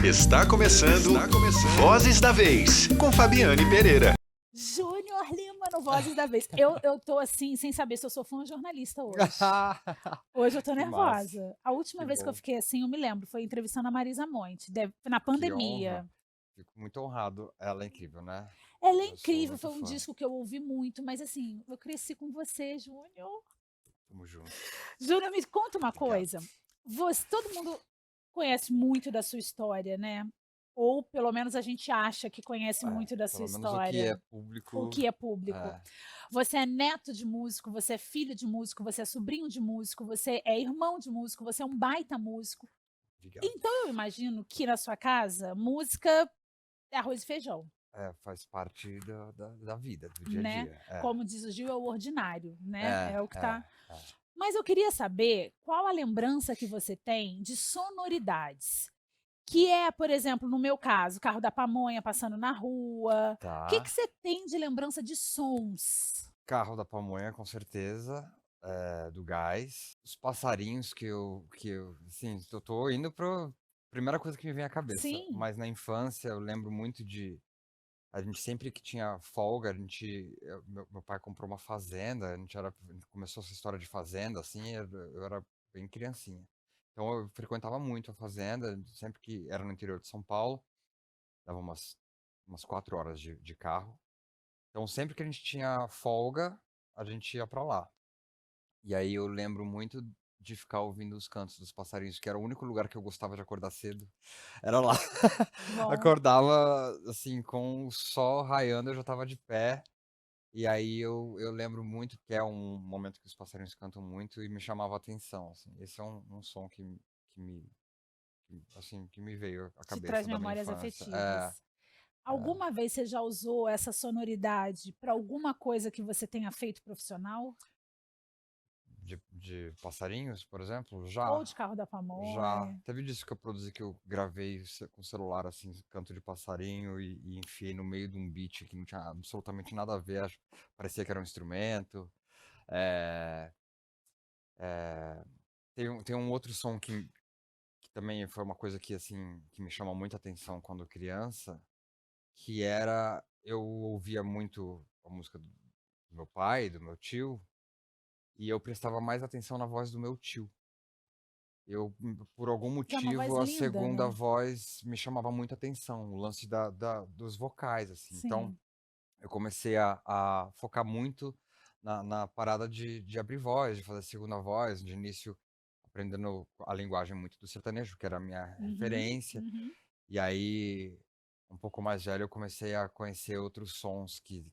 Está começando Vozes da Vez, com Fabiane Pereira. Júnior Lima no Vozes da Vez. Eu tô assim, sem saber se eu sou fã ou jornalista hoje. Hoje eu tô Que massa, nervosa. A última que vez que eu bom, fiquei assim, eu me lembro, foi entrevistando a Marisa Monte, na que honra. pandemia. Fico muito honrado. Ela é incrível, né? Ela é Eu sou incrível, muito foi um fã. disco que eu ouvi muito, mas assim, eu cresci com você, Júnior. Tamo junto. Júnior, me conta uma Obrigado. coisa. Todo mundo conhece muito da sua história, né? Ou pelo menos a gente acha que conhece muito da sua Pelo menos o que história. é O público. que é público. É, Você é neto de músico, você é filho de músico, você é sobrinho de músico, você é irmão de músico, você é um baita músico. obrigado. Então eu imagino que na sua casa, música é arroz e feijão, É, faz parte da vida, do dia a né? dia. É, Como diz o Gil, é o ordinário, né? é, É o que é, tá. é. Mas eu queria saber qual a lembrança que você tem de sonoridades. Que é, por exemplo, no meu caso, o carro da pamonha passando na rua. O que Tá. você tem de lembrança de sons? Carro da pamonha, com certeza. Do gás. Os passarinhos assim, eu tô indo pro. Primeira coisa que me vem à cabeça. Sim. Mas na infância eu lembro muito de. A gente sempre que tinha folga, meu pai comprou uma fazenda, a gente começou essa história de fazenda, assim, eu era bem criancinha. Então eu frequentava muito a fazenda, sempre que era no interior de São Paulo, dava umas 4 horas de carro. Então sempre que a gente tinha folga, a gente ia pra lá. E aí eu lembro muito de ficar ouvindo os cantos dos passarinhos, que era o único lugar que eu gostava de acordar cedo. Era lá. Bom. Acordava, assim, com o sol raiando, eu já estava de pé. E aí eu lembro muito que é um momento que os passarinhos cantam muito e me chamava a atenção, assim. Esse é um som que me, assim, que me veio à Te traz cabeça da minha memórias infância. É, afetivas. Alguma vez você já usou essa sonoridade para alguma coisa que você tenha feito profissional? de passarinhos, por exemplo, Ou já. de carro da Já. pamonha? Teve disco que eu produzi que eu gravei com o celular, assim, canto de passarinho e enfiei no meio de um beat que não tinha absolutamente nada a ver. Parecia que era um instrumento. É, é, tem um outro som que também foi uma coisa que, assim, que me chamou muita atenção quando criança, que era, eu ouvia muito a música do meu pai, do meu tio, e eu prestava mais atenção na voz do meu tio. Por algum Que é uma voz motivo, a linda, segunda né? voz me chamava muita atenção, o lance dos vocais, assim. Então, Sim, eu comecei a focar muito na parada de abrir voz, de fazer segunda voz, de início aprendendo a linguagem muito do sertanejo, que era a minha uhum, referência. uhum. E aí, um pouco mais velho, eu comecei a conhecer outros sons que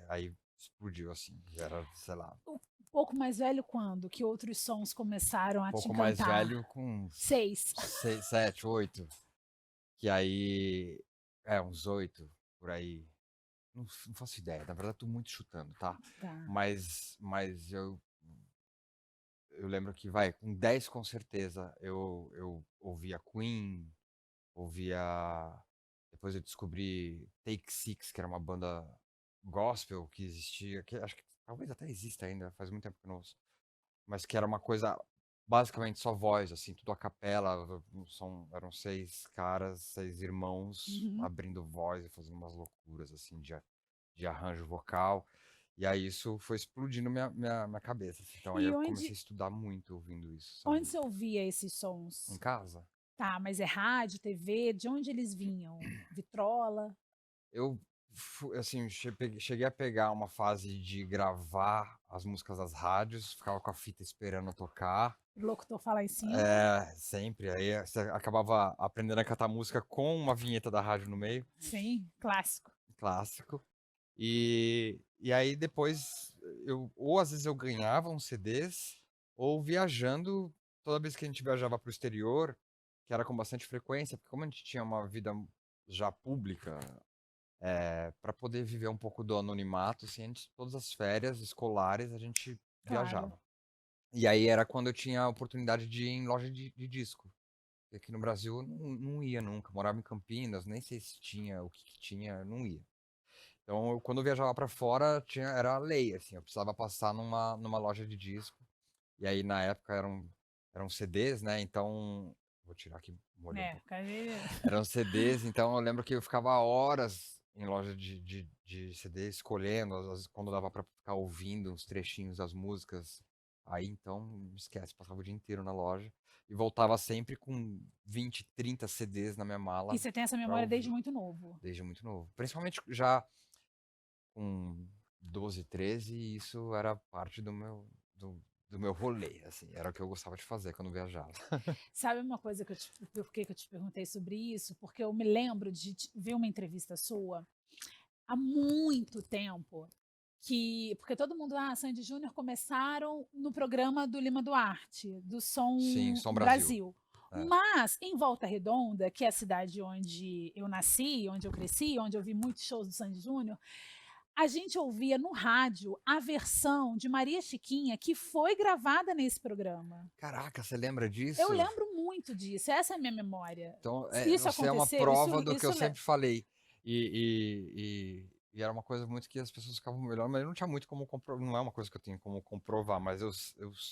aí explodiu, assim. Já era, sei lá, um Um pouco mais velho quando? Que outros sons começaram a te pouco mais encantar? velho, com uns 6. 7, 8. Que aí uns 8 por aí. Não faço ideia, na verdade tô muito chutando, tá. Tá. Mas eu lembro que com 10 com certeza eu ouvia Queen, ouvia depois eu descobri Take Six, que era uma banda gospel que existia, que acho que talvez até exista ainda, faz muito tempo que eu não ouço, mas que era uma coisa basicamente só voz, assim, tudo a capela, eram 6 caras, 6 irmãos Uhum. abrindo voz e fazendo umas loucuras, assim, de arranjo vocal. E aí isso foi explodindo minha cabeça, assim. Então aí E eu onde comecei a estudar muito ouvindo isso, onde sabe? você ouvia esses Em sons? casa. Tá, mas é rádio, TV, de onde eles vinham? Vitrola? Eu, assim, cheguei a pegar uma fase de gravar as músicas das rádios, ficava com a fita esperando tocar. O locutor falar em cima? É, sempre. Aí você acabava aprendendo a cantar música com uma vinheta da rádio no meio, Sim, clássico. clássico. E aí depois, ou às vezes eu ganhava uns CDs, ou viajando, toda vez que a gente viajava para o exterior, que era com bastante frequência, porque como a gente tinha uma vida já pública, para poder viver um pouco do anonimato, assim, todas as férias escolares a gente Claro. viajava. E aí era quando eu tinha a oportunidade de ir em loja de disco. Porque aqui no Brasil eu não ia nunca. Morava em Campinas, nem sei se tinha, o que tinha, eu não ia. Então, quando eu viajava pra fora, era a lei, assim, eu precisava passar numa loja de disco. E aí, na época, eram CDs, né? Então, vou tirar aqui, molhou um É, pouco. cadê? Eram CDs, então eu lembro que eu ficava horas em loja de CD escolhendo, às vezes quando dava pra ficar ouvindo uns trechinhos das músicas. Aí então, esquece, passava o dia inteiro na loja e voltava sempre com 20, 30 CDs na minha E mala você tem essa pra memória desde ouvir, muito novo. desde muito novo. Principalmente já com 12, 13, e isso era parte do meu rolê, assim, era o que eu gostava de fazer quando viajava. Sabe uma coisa por que que eu te perguntei sobre isso? Porque eu me lembro de ver uma entrevista sua há muito tempo, porque todo mundo, Sandy Júnior começaram no programa do Lima Duarte, do Sim, Som Som Brasil. Brasil. É. Mas em Volta Redonda, que é a cidade onde eu nasci, onde eu cresci, onde eu vi muitos shows do Sandy Júnior, a gente ouvia no rádio a versão de Maria Chiquinha que foi gravada nesse programa. Caraca, você lembra Eu disso? lembro muito disso, essa é a minha memória. Então, Isso você é uma aconteceu, isso, prova do que eu isso sempre falei. E era uma coisa muito que as pessoas ficavam melhor, mas eu não tinha muito como comprovar. Não é uma coisa que eu tenho como comprovar, mas eu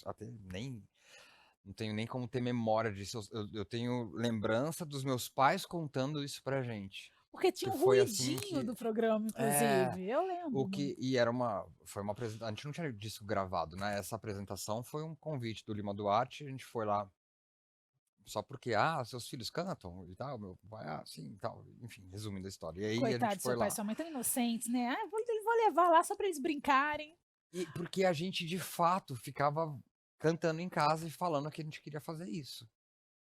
até nem. Não tenho nem como ter memória disso. Eu tenho lembrança dos meus pais contando isso pra gente. porque Que tinha um foi assim ruidinho que. do programa, É. inclusive. Eu lembro O que. muito. E era uma. Foi uma apresentação. A gente não tinha disco gravado, né? Essa apresentação foi um convite do Lima Duarte. A gente foi lá só porque, seus filhos cantam e tal, meu pai, sim, e tal, enfim, resumindo a história. E aí a gente Coitado, foi seu pai e lá. sua mãe tão inocentes, né? Vou levar lá só para eles brincarem. E porque a gente, de fato, ficava cantando em casa e falando que a gente queria fazer isso.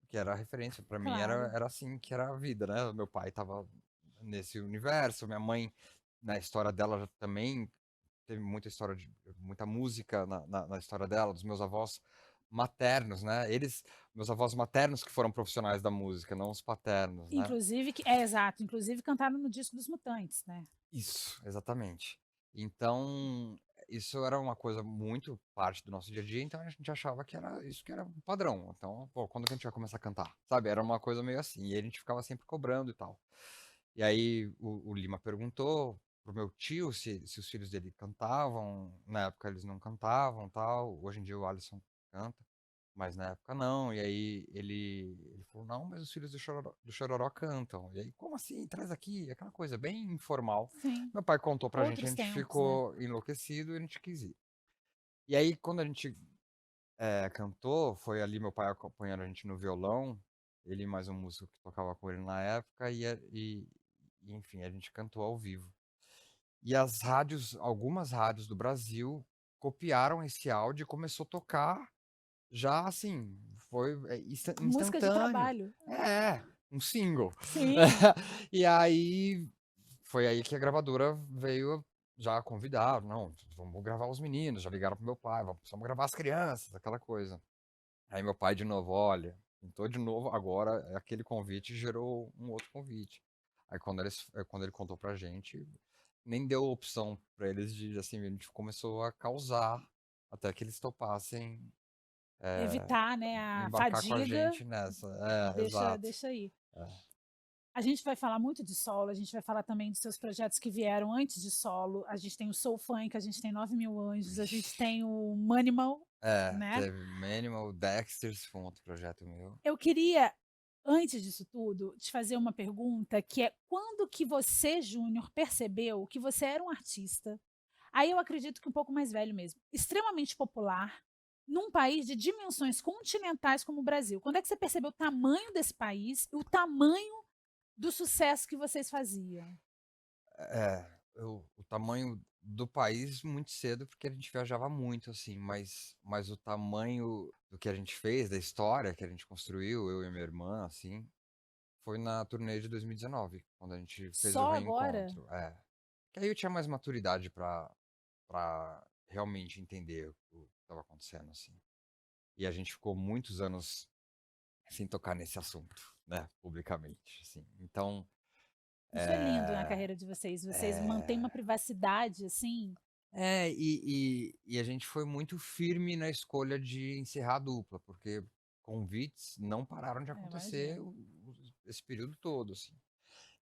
Que era a referência. Pra mim Claro. era assim que era a vida, né? Meu pai tava nesse universo, minha mãe, na história dela já também teve muita história de muita música na história dela, dos meus avós maternos, né? Meus avós maternos que foram profissionais da música, não os paternos, né? Inclusive, é exato, inclusive cantaram no disco dos Mutantes, né? Isso, exatamente. Então, isso era uma coisa muito parte do nosso dia a dia, então a gente achava que era isso que era o padrão. Então, pô, quando que a gente vai começar a cantar? Sabe? Era uma coisa meio assim. E a gente ficava sempre cobrando e tal. E aí o Lima perguntou pro meu tio se os filhos dele cantavam. Na época eles não cantavam, tal. Hoje em dia o Alisson canta, mas na época não. E aí ele falou: "Não, mas os filhos do Chororó cantam". E aí: "Como assim? Traz aqui". Aquela coisa bem informal. Sim. Meu pai contou pra gente, a Outros gente tempos, né? ficou enlouquecido e a gente quis ir. E aí quando a gente cantou, foi ali meu pai acompanhando a gente no violão, ele e mais um músico que tocava com ele na época, e enfim, a gente cantou ao vivo. E as rádios, algumas rádios do Brasil copiaram esse áudio e começou a tocar já assim, foi Música de instantâneo. trabalho. É, um single. Sim. E aí foi aí que a gravadora veio já convidar, não, vamos gravar os meninos, já ligaram pro meu pai, vamos gravar as crianças, aquela coisa. Aí meu pai de novo, olha, pintou de novo, agora aquele convite gerou um outro convite. Aí quando ele contou pra gente, nem deu opção pra eles de, assim, a gente começou a causar até que eles topassem Evitar, né, a embarcar com a fadiga, gente nessa. Exato. deixa aí. É. A gente vai falar muito de solo, a gente vai falar também dos seus projetos que vieram antes de solo. A gente tem o Soul Funk, a gente tem 9.000 Anjos, a gente Vixe. tem o Manimal, né? Teve Manimal, Dexters, foi um outro projeto meu. Eu queria, antes disso tudo, te fazer uma pergunta que é quando que você, Júnior, percebeu que você era um artista? Aí eu acredito que um pouco mais velho mesmo, extremamente popular, num país de dimensões continentais como o Brasil. Quando é que você percebeu o tamanho desse país e o tamanho do sucesso que vocês faziam? O tamanho do país muito cedo, porque a gente viajava muito, assim, mas o tamanho do que a gente fez, da história que a gente construiu, eu e minha irmã, assim, foi na turnê de 2019, quando a gente fez o Só agora? reencontro. Que aí eu tinha mais maturidade pra realmente entender o que estava acontecendo, assim. E a gente ficou muitos anos sem tocar nesse assunto, né, publicamente, assim. Então, Isso é lindo na é, carreira de vocês. Vocês mantêm uma é, privacidade, assim. e a gente foi muito firme na escolha de encerrar a dupla, porque convites não pararam de acontecer Imagino. esse período todo, assim.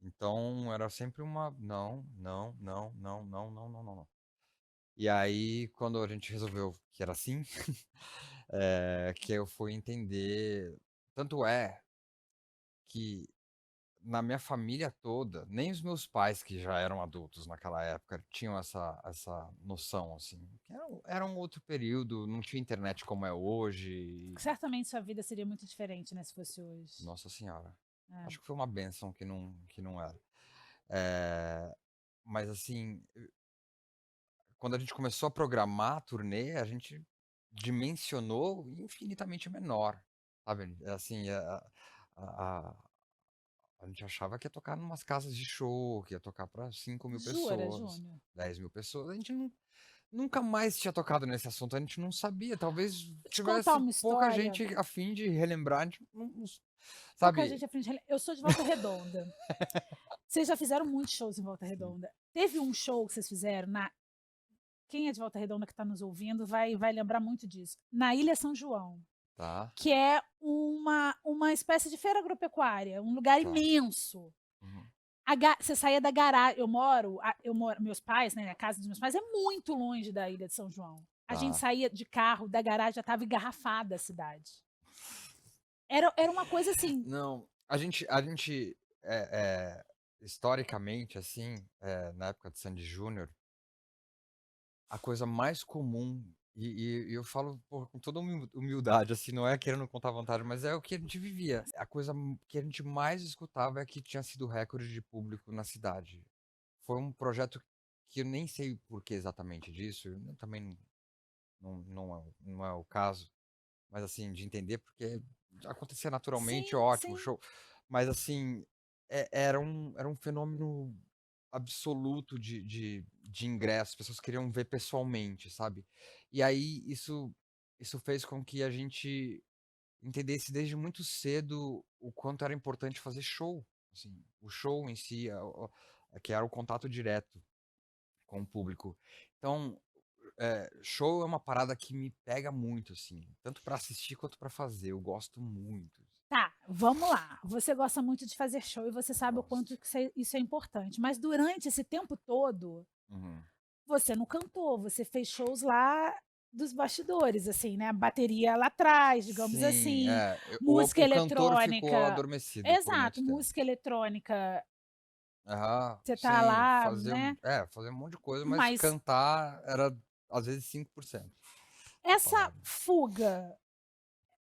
Então era sempre uma não, não, não, não, não, não, não, não, não. E aí, quando a gente resolveu que era assim, que eu fui entender. Tanto é que na minha família toda, nem os meus pais, que já eram adultos naquela época, tinham essa noção, assim, que era um outro período, não tinha internet como é hoje e Certamente sua vida seria muito diferente, né, se fosse hoje. nossa senhora, É. acho que foi uma bênção que não era. Mas assim, quando a gente começou a programar a turnê, a gente dimensionou infinitamente menor, sabe, assim, a a gente achava que ia tocar numas casas de show, que ia tocar para 5.000 Jura, pessoas, Júnior? 10.000 pessoas, a gente nunca mais tinha tocado nesse assunto, a gente não sabia, talvez Vou te contar tivesse uma pouca história. gente a fim de relembrar, a gente não Pouca sabe. gente à frente. Eu sou de Volta Redonda. Vocês já fizeram muitos shows em Volta Sim, Redonda. Teve um show que vocês fizeram na. Quem é de Volta Redonda que está nos ouvindo vai lembrar muito disso. Na Ilha São João, tá, que é uma espécie de feira agropecuária, um lugar tá. imenso. Uhum. Você saía da garagem. Meus pais, né? A casa dos meus pais é muito longe da Ilha de São João. A gente Tá. saía de carro, da garagem já estava engarrafada a cidade. Era uma coisa assim. Não, a gente, historicamente, assim, na época de Sandy Júnior, a coisa mais comum, e eu falo, porra, com toda humildade, assim, não é querendo contar vantagem, mas é o que a gente vivia. A coisa que a gente mais escutava é que tinha sido recorde de público na cidade. Foi um projeto que eu nem sei por que exatamente disso, eu também não é o caso, mas assim, de entender, porque acontecia naturalmente, Sim, ótimo, sim. show. Mas assim, era um fenômeno absoluto de ingresso, as pessoas queriam ver pessoalmente, sabe. E aí isso fez com que a gente entendesse desde muito cedo o quanto era importante fazer show, assim, o show em si, que era o contato direto com o público. Então, show é uma parada que me pega muito, assim, tanto pra assistir quanto pra fazer, eu gosto muito. Tá, vamos lá. Você gosta muito de fazer show e você sabe o quanto Gosto. que isso é importante. Mas durante esse tempo todo, Uhum. você não cantou, você fez shows lá dos bastidores, assim, né? A bateria lá atrás, digamos Sim, assim, o música o cantor ficou eletrônica. adormecido por Exato, muito tempo. música eletrônica, Aham, você tá sim, lá, né? fazer um monte de coisa, mas Mas cantar era, às vezes, 5% da essa parada. fuga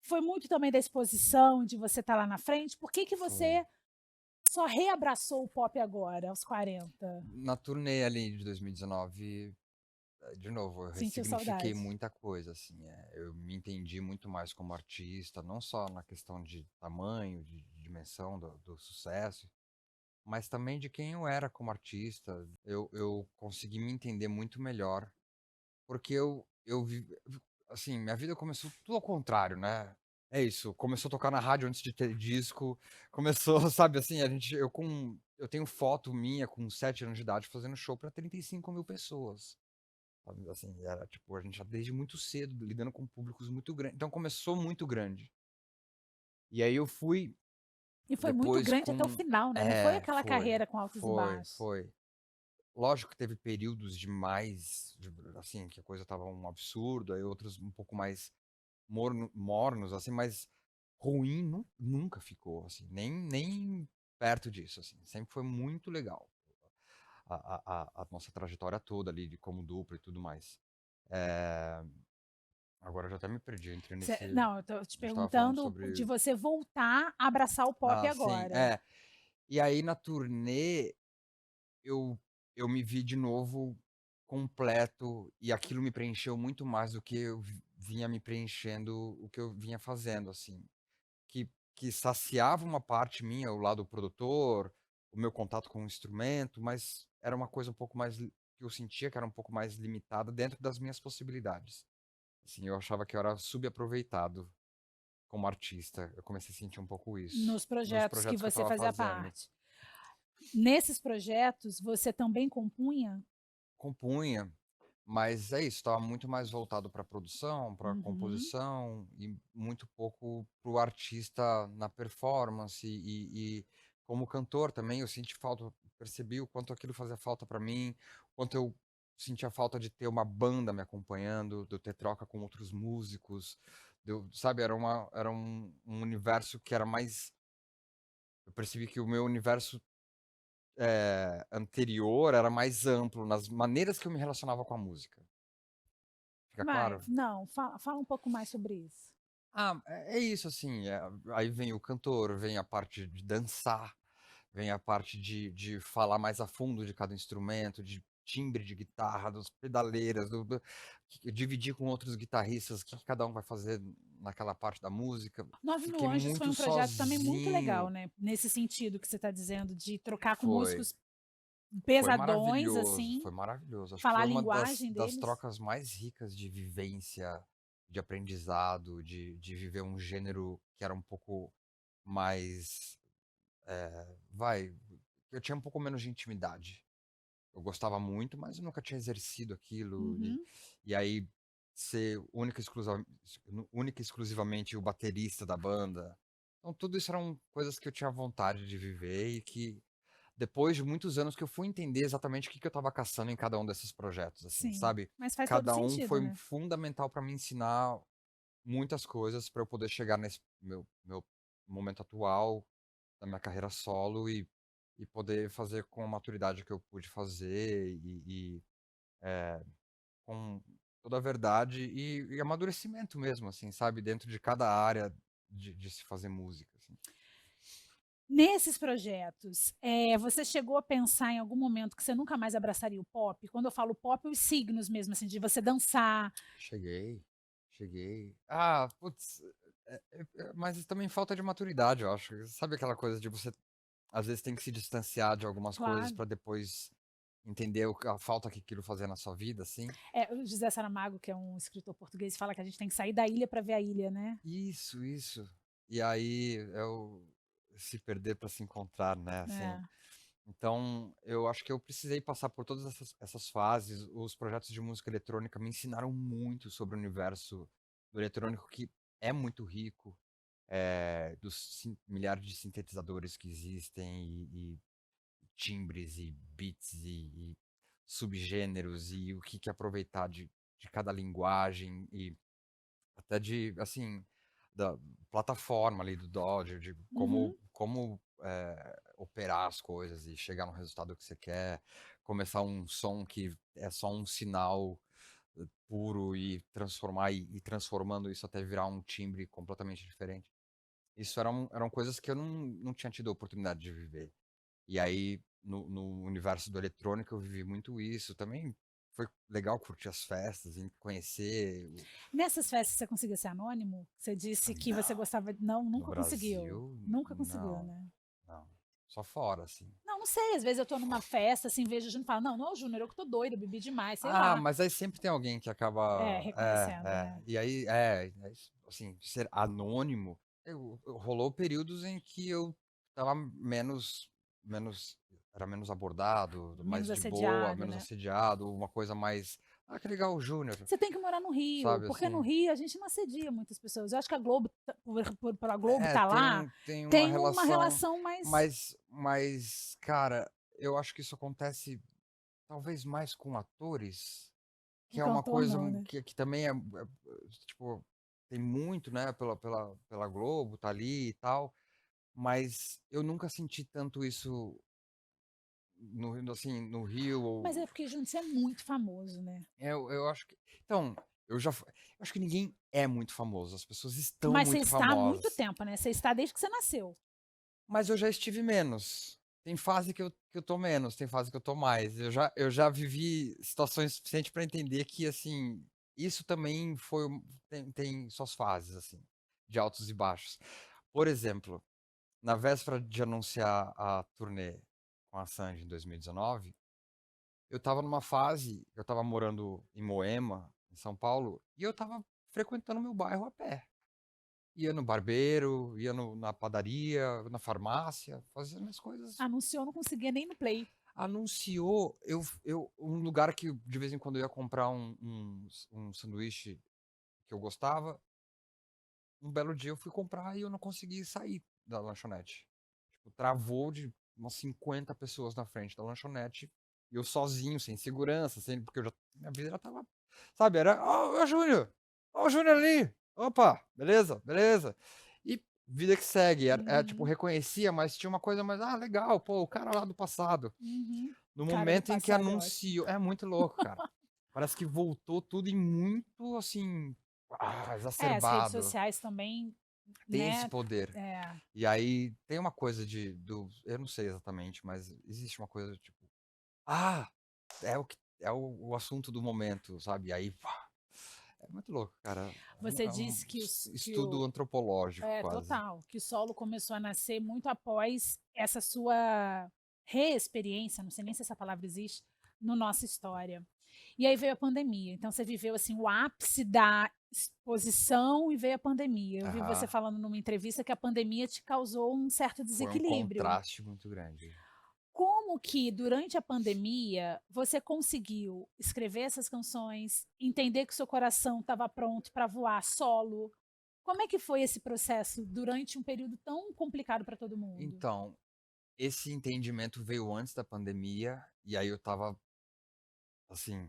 foi muito também da exposição, de você estar lá na frente. Por que que Foi. você só reabraçou o pop agora, aos 40? Na turnê ali de 2019, de novo, eu Sentiu ressignifiquei saudade? muita coisa, assim, eu me entendi muito mais como artista, não só na questão de tamanho, de dimensão do sucesso, mas também de quem eu era como artista. Eu consegui me entender muito melhor, porque assim, minha vida começou tudo ao contrário, né. É isso, começou a tocar na rádio antes de ter disco, começou, sabe, assim, eu tenho foto minha com 7 anos de idade fazendo show pra 35.000 pessoas. Sabe, assim, era tipo, a gente já desde muito cedo lidando com públicos muito grandes, então começou muito grande. E aí eu fui E foi muito depois grande até o com final, né, não foi aquela foi, carreira com altos e foi, baixos. foi. Lógico que teve períodos assim, que a coisa estava um absurdo, aí outros um pouco mais mornos, assim, mas ruim nunca ficou, assim, nem perto disso, assim, sempre foi muito legal a nossa trajetória toda ali de como dupla e tudo mais. Eh Agora eu já até me perdi, eu entrei nesse Não, eu tô te a gente estava falando perguntando de sobre você voltar a abraçar o pop sim, agora. E aí na turnê eu eu me vi de novo completo e aquilo me preencheu muito mais do que eu vinha me preenchendo o que eu vinha fazendo, assim, que saciava uma parte minha, o lado produtor, o meu contato com o instrumento, mas era uma coisa um pouco mais que eu sentia que era um pouco mais limitada dentro das minhas possibilidades. Assim, eu achava que eu era subaproveitado como artista, eu comecei a sentir um pouco isso, Nos nos projetos que projetos que eu você estava fazia fazendo. parte. Nesses projetos, você também compunha? Compunha, mas é isso, estava muito mais voltado pra produção, pra Uhum. composição e muito pouco para o artista na performance e como cantor também eu senti falta, percebi o quanto aquilo fazia falta pra mim, o quanto eu sentia falta de ter uma banda me acompanhando, de eu ter troca com outros músicos, sabe, era um universo que era mais Eu percebi que o meu universo, anterior era mais amplo nas maneiras que eu me relacionava com a música. Fica Vai, claro? não, fala um pouco mais sobre isso. Ah, é isso, assim, aí vem o cantor, vem a parte de dançar, vem a parte de falar mais a fundo de cada instrumento, de timbre de guitarra, das pedaleiras, dividir com outros guitarristas o que que cada um vai fazer naquela parte da música. 9.000 Fiquei Anjos foi muito um projeto também muito legal, sozinho. né, nesse sentido que você está dizendo, de trocar com Foi, músicos pesadões, foi assim, maravilhoso. Acho que falar a foi uma das linguagem das deles. trocas mais ricas de vivência, de aprendizado, de viver um gênero que era um pouco mais, vai, eu tinha um pouco menos de intimidade. Eu gostava muito, mas eu nunca tinha exercido aquilo Uhum. e aí ser única e exclusivamente o baterista da banda. Então tudo isso eram coisas que eu tinha vontade de viver e que depois de muitos anos que eu fui entender exatamente o que que eu estava caçando em cada um desses projetos, assim, Sim, sabe. mas faz todo Cada um sentido, foi né. fundamental para me ensinar muitas coisas para eu poder chegar nesse meu momento atual da minha carreira solo e poder fazer com a maturidade que eu pude fazer eh, com toda a verdade e amadurecimento mesmo, assim, sabe, dentro de cada área de se fazer música, assim. Nesses projetos, você chegou a pensar em algum momento que você nunca mais abraçaria o pop? Quando eu falo pop, os signos mesmo, assim, de você dançar. Cheguei, cheguei. Ah, putz, mas também falta de maturidade, eu acho. Sabe aquela coisa de você, às vezes, tem que se distanciar de algumas coisas Claro. pra depois entender a falta que aquilo fazia na sua vida, assim? O José Saramago, que é um escritor português, fala que a gente tem que sair da ilha para ver a ilha, né. Isso, isso. E aí é o se perder pra se encontrar, né, assim. É. Então, eu acho que eu precisei passar por todas essas fases. Os projetos de música eletrônica me ensinaram muito sobre o universo do eletrônico, que é muito rico, dos milhares de sintetizadores que existem, e timbres, e beats, e subgêneros, e o que, que aproveitar de cada linguagem, e até de, assim, da plataforma ali do Dodge, de Uhum. como, operar as coisas e chegar no resultado que você quer, começar um som que é só um sinal, puro, e transformar e transformando isso até virar um timbre completamente diferente. Isso eram coisas que eu não tinha tido a oportunidade de viver. E aí, no universo do eletrônico, eu vivi muito isso. Também foi legal curtir as festas e conhecer o Nessas festas você conseguia ser anônimo? Você disse que você não. gostava não, No nunca conseguiu. Brasil, Nunca conseguiu, não, né. não. Só fora, assim. Não, não sei, às vezes eu tô numa festa, assim, vejo o Júnior e falo: "Não, não é o Júnior, eu que tô doida, bebi demais", sei Ah, lá. mas aí sempre tem alguém que acaba Reconhecendo, né. e aí assim, ser anônimo, rolou períodos em que eu estava menos era menos abordado, mais Menos de boa, assediado, menos né. assediado, uma coisa mais: "Ah, que legal, o Júnior", Você tem que morar no Rio, sabe, porque no assim. Rio a gente não assedia muitas pessoas. Eu acho que a Globo, pela Globo É, estar lá, tem uma tem uma relação, relação mais mas, cara, eu acho que isso acontece talvez mais com atores. o Que é uma cantor coisa não, né. que também tipo, tem muito, né, pela Globo, tá ali e tal, mas eu nunca senti tanto isso assim, no Rio Mas é ou porque, Júnior, você é muito famoso, né. eu acho que então, eu acho que ninguém é muito famoso, as pessoas estão Mas você muito está há muito famosas, tempo, né, você está desde que você nasceu. mas eu já estive menos. Tem fase que eu tô menos, tem fase que eu tô mais. Eu já vivi situações suficientes pra entender que, assim, isso também tem suas fases, assim, de altos e baixos. Por exemplo, na véspera de anunciar a turnê com a Sandy em 2019, eu estava numa fase, eu estava morando em Moema, em São Paulo, e eu estava frequentando meu bairro a pé. Ia no barbeiro, ia na padaria, na farmácia, fazia minhas coisas. Anunciou, não conseguia nem no play. Anunciou, um lugar que de vez em quando eu ia comprar um sanduíche que eu gostava, um belo dia eu fui comprar e eu não consegui sair da lanchonete. Tipo, travou de umas 50 pessoas na frente da lanchonete, e eu sozinho, sem segurança, sem porque minha vida já estava, sabe, era: "Ó, Júnior! Ó o Júnior ali! Opa, beleza, beleza". E vida que segue. Tipo, Uhum, reconhecia, mas tinha uma coisa mais, legal, pô, o cara lá do passado. uhum. No Cara do momento em que passado é ótimo. anunciou, é muito louco, cara. Parece que voltou tudo em muito, assim, É, as redes exacerbado. sociais também, Tem esse né? poder. É, E aí tem uma coisa eu não sei exatamente, mas existe uma coisa tipo, ah, é o assunto do momento, sabe? E aí, pá, é muito louco, cara. você É um disse que estudo antropológico quase. total, que o solo começou a nascer muito após essa sua reexperiência, não sei nem se essa palavra existe, no nossa história. E aí veio a pandemia. Então você viveu assim o ápice da exposição e veio a pandemia. Eu vi você Aham. falando numa entrevista que a pandemia te causou um certo Foi um desequilíbrio. contraste muito grande. Como que durante a pandemia você conseguiu escrever essas canções, entender que o seu coração estava pronto para voar solo? Como é que foi esse processo durante um período tão complicado para todo mundo? Então, esse entendimento veio antes da pandemia, e aí eu estava, assim,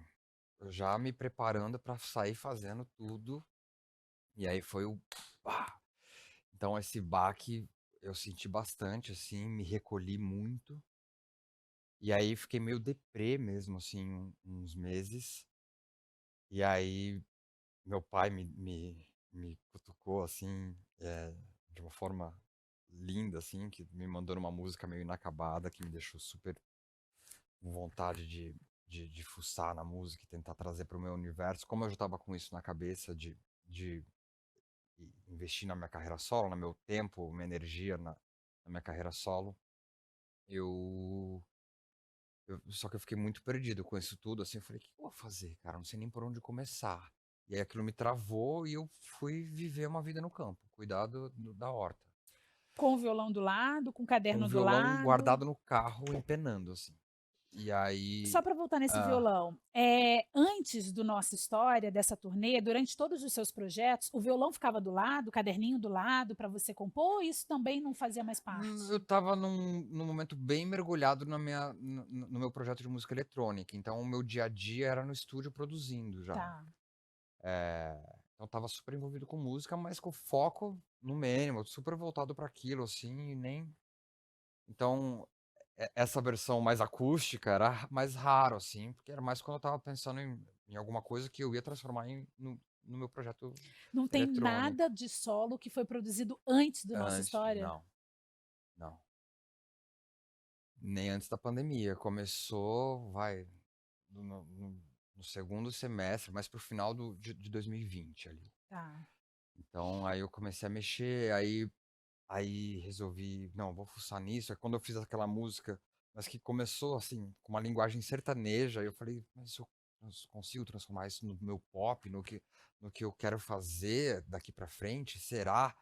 eu já me preparando para sair fazendo tudo, e aí foi o pá. Então esse baque eu senti bastante, assim, me recolhi muito, e aí fiquei meio deprê mesmo, assim, uns meses. E aí meu pai me cutucou, assim, de uma forma linda, assim, que me mandou numa música meio inacabada, que me deixou super com vontade de fuçar na música e tentar trazer para o meu universo. Como eu já estava com isso na cabeça de investir na minha carreira solo, no meu tempo, minha energia na minha carreira solo, eu só que eu fiquei muito perdido com isso tudo, assim, eu falei: "O que que eu vou fazer, cara? Não sei nem por onde começar". E aí aquilo me travou e eu fui viver uma vida no campo, cuidar da horta, Com o violão do lado, com o com o caderno do violão lado. guardado no carro, empenando, assim. E Só aí para voltar nesse ah, violão, antes do nossa história, dessa turnê, durante todos os seus projetos, o violão ficava do lado, o caderninho do lado para você compor, ou isso também não fazia mais eu parte? estava num momento bem mergulhado na minha no meu projeto de música eletrônica, então o meu dia a dia era no estúdio produzindo já. Tá. Então estava super envolvido com música, mas com foco no mínimo, super voltado para aquilo, assim, e nem então, essa versão mais acústica era mais raro, assim, porque era mais quando eu estava pensando em alguma coisa que eu ia transformar no meu projeto Não tem eletrônico. nada de solo que foi produzido antes do nossa Antes história? não, não, nem antes da pandemia. Começou, no segundo semestre, mais para o final de 2020 ali. Tá. Então aí eu comecei a mexer, aí resolvi, não, vou fuçar nisso. Aí quando eu fiz aquela música, mas que começou assim, com uma linguagem sertaneja, eu falei, mas se eu consigo transformar isso no meu pop, no que eu quero fazer daqui pra frente, será?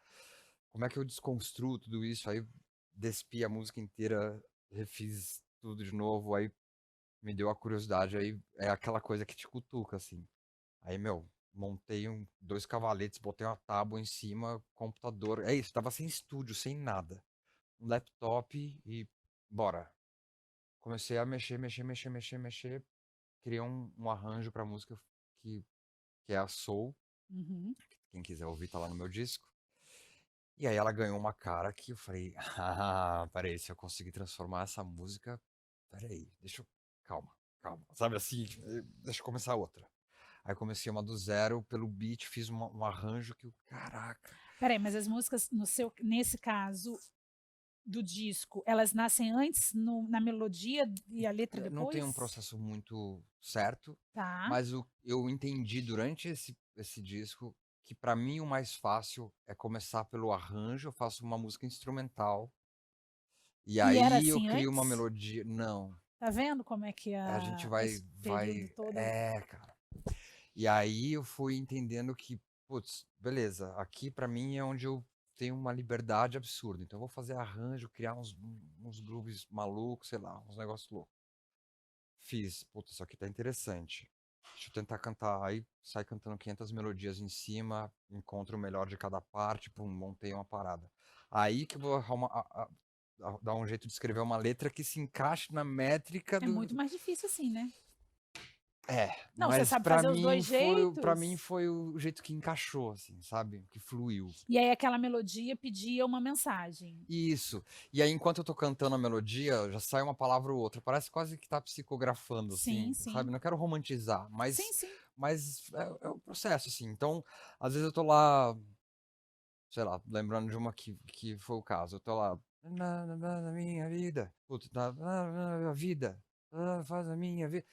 Como é que eu desconstruo tudo isso? Aí despi a música inteira, refiz tudo de novo, aí me deu a curiosidade, aí é aquela coisa que te cutuca, assim. Aí, meu, montei dois cavaletes, botei uma tábua em cima, computador. É isso, tava sem estúdio, sem nada. Um laptop e bora. Comecei a mexer, mexer, mexer, mexer, mexer. Criei um arranjo pra música que, que é a Soul. Uhum. Quem quiser ouvir, tá lá no meu disco. E aí ela ganhou uma cara que eu falei, peraí, se eu conseguir transformar essa música, peraí, calma, calma. Sabe assim, deixa eu começar outra. Aí comecei uma do zero, pelo beat, fiz um arranjo que, caraca. Peraí, mas as músicas, nesse caso do disco, elas nascem antes na melodia e a letra Não tem um depois? processo muito certo, Tá. mas eu entendi durante esse disco que pra mim o mais fácil é começar pelo arranjo, eu faço uma música instrumental, e E era aí eu assim crio uma antes? melodia. Não, Tá vendo como é que a gente esse período todo. cara. E aí eu fui entendendo que, putz, beleza, aqui pra mim é onde eu tenho uma liberdade absurda, então eu vou fazer arranjo, criar uns grooves malucos, sei lá, uns negócios loucos. Fiz, putz, isso aqui tá interessante. Deixa eu tentar cantar. Aí sai cantando 500 melodias em cima, encontro o melhor de cada parte, pum, montei uma parada. Aí que eu vou dar um jeito de escrever uma letra que se encaixe na métrica É muito mais difícil assim, né? É, Não, você mas sabe pra fazer os mim 2 foi o pra jeitos? mim foi o jeito que encaixou, assim, sabe, que fluiu. E aí aquela melodia pedia uma mensagem. Isso. E aí enquanto eu tô cantando a melodia, já sai uma palavra ou outra, parece quase que tá psicografando, Sim, assim, sabe, sim. não quero romantizar, Sim, mas sim. é o processo, assim. Então, às vezes eu tô lá, sei lá, lembrando de uma que foi o caso, eu tô lá, na minha vida, puta, na minha vida, faz a minha vida,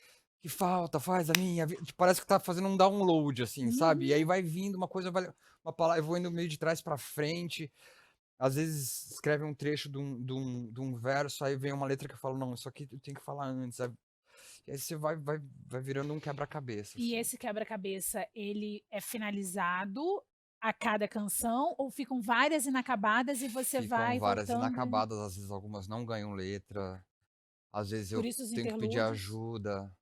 que falta faz a minha vida, parece que tá fazendo um download, assim, sabe, e aí Uhum. vai vindo uma coisa, vai uma palavra, eu vou indo meio de trás pra frente, às vezes escreve um trecho de um verso, aí vem uma letra que eu falo, não, isso aqui eu tenho que falar antes, sabe? E aí você vai virando um quebra-cabeça, E assim. esse quebra-cabeça, ele é finalizado a cada canção ou ficam várias inacabadas e você Ficam vai várias voltando inacabadas, às vezes algumas não ganham letra, às vezes por eu isso os tenho que pedir interlúdios? ajuda.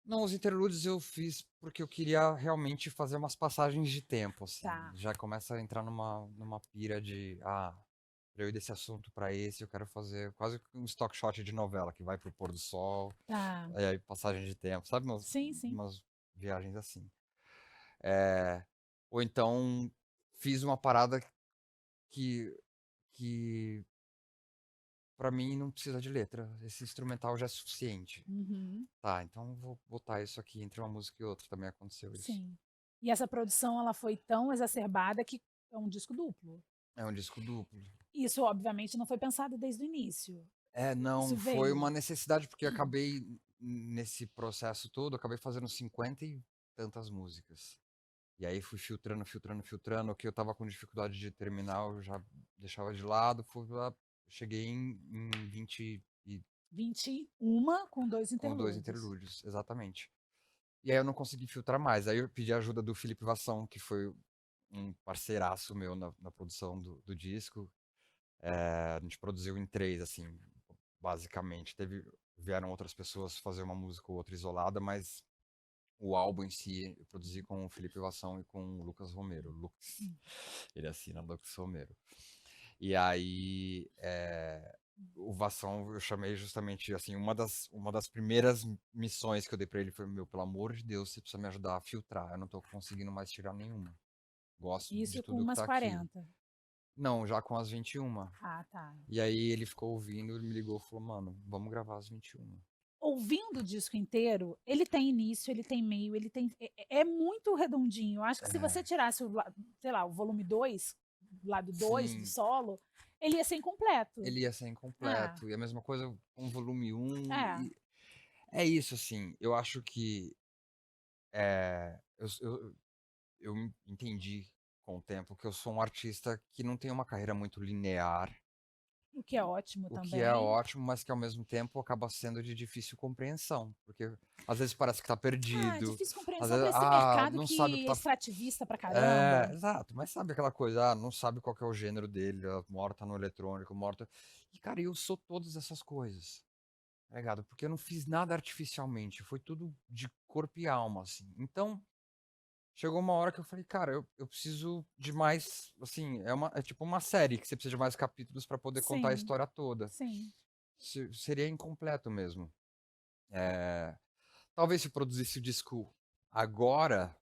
Não, os interlúdios eu fiz porque eu queria realmente fazer umas passagens de tempo, assim. Tá, Já começa a entrar numa pira de, pra eu ir desse assunto pra esse, eu quero fazer quase que um stock shot de novela, que vai pro pôr do sol, tá. aí passagem de tempo, sabe? Umas, Sim, sim. umas viagens assim. É, ou então fiz uma parada que, que para mim não precisa de letra. Esse instrumental já é suficiente. Uhum. Tá, então vou botar isso aqui entre uma música e outra. Também aconteceu isso. Sim. E essa produção, ela foi tão exacerbada que é um disco duplo. É um disco duplo. Isso, obviamente, não foi pensado desde o início. É, não, Isso foi uma veio. necessidade, porque eu acabei, nesse processo todo, eu acabei fazendo 50 e tantas músicas. E aí fui filtrando, filtrando, filtrando. O que eu tava com dificuldade de terminar, eu já deixava de lado. Fui lá, cheguei em 20 e 21 com 2 com dois interlúdios. interlúdios, exatamente. E aí eu não consegui filtrar mais. Aí eu pedi a ajuda do Felipe Vassão, que foi um parceiraço meu na produção do disco. A gente produziu em três, assim, basicamente. Vieram outras pessoas fazer uma música ou outra isolada, mas o álbum em si eu produzi com o Felipe Vassão e com o Lucas Romero. Lux. Ele assina Lux Romero. E aí, o Vassão eu chamei justamente, assim, uma das primeiras missões que eu dei pra ele foi, meu, pelo amor de Deus, você precisa me ajudar a filtrar, eu não tô conseguindo mais tirar nenhuma. Gosto de Isso com tudo que umas tá aqui. 40. Não, já com as 21. Ah, tá. E aí ele ficou ouvindo, ele me ligou e falou, mano, vamos gravar as 21. Ouvindo o disco inteiro, ele tem início, ele tem meio, ele tem. É muito redondinho. Eu acho que se você É, tirasse, sei lá, o volume 2, lado 2 do sim, solo, ele ia ser incompleto. ele ia ser É, incompleto. E a mesma coisa com o volume um. é. E é isso, assim, eu acho que eu entendi com o tempo que eu sou um artista que não tem uma carreira muito linear, O que é ótimo o que é também. ótimo, mas que ao mesmo tempo acaba sendo de difícil compreensão, porque às vezes parece que tá Ah, perdido, difícil às compreensão vezes, para esse mercado não sabe o que que é tá. extrativista pra É, caramba. exato, mas sabe aquela coisa, não sabe qual que é o gênero dele, morta no eletrônico, morta. E cara, eu sou todas essas coisas, tá ligado? Porque eu não fiz nada artificialmente, foi tudo de corpo e alma, assim. Então, chegou uma hora que eu falei, cara, eu preciso de mais, assim, é tipo uma série que você precisa de mais capítulos para poder contar a Sim, história toda. sim. Seria incompleto mesmo. É, talvez se eu produzisse o disco agora,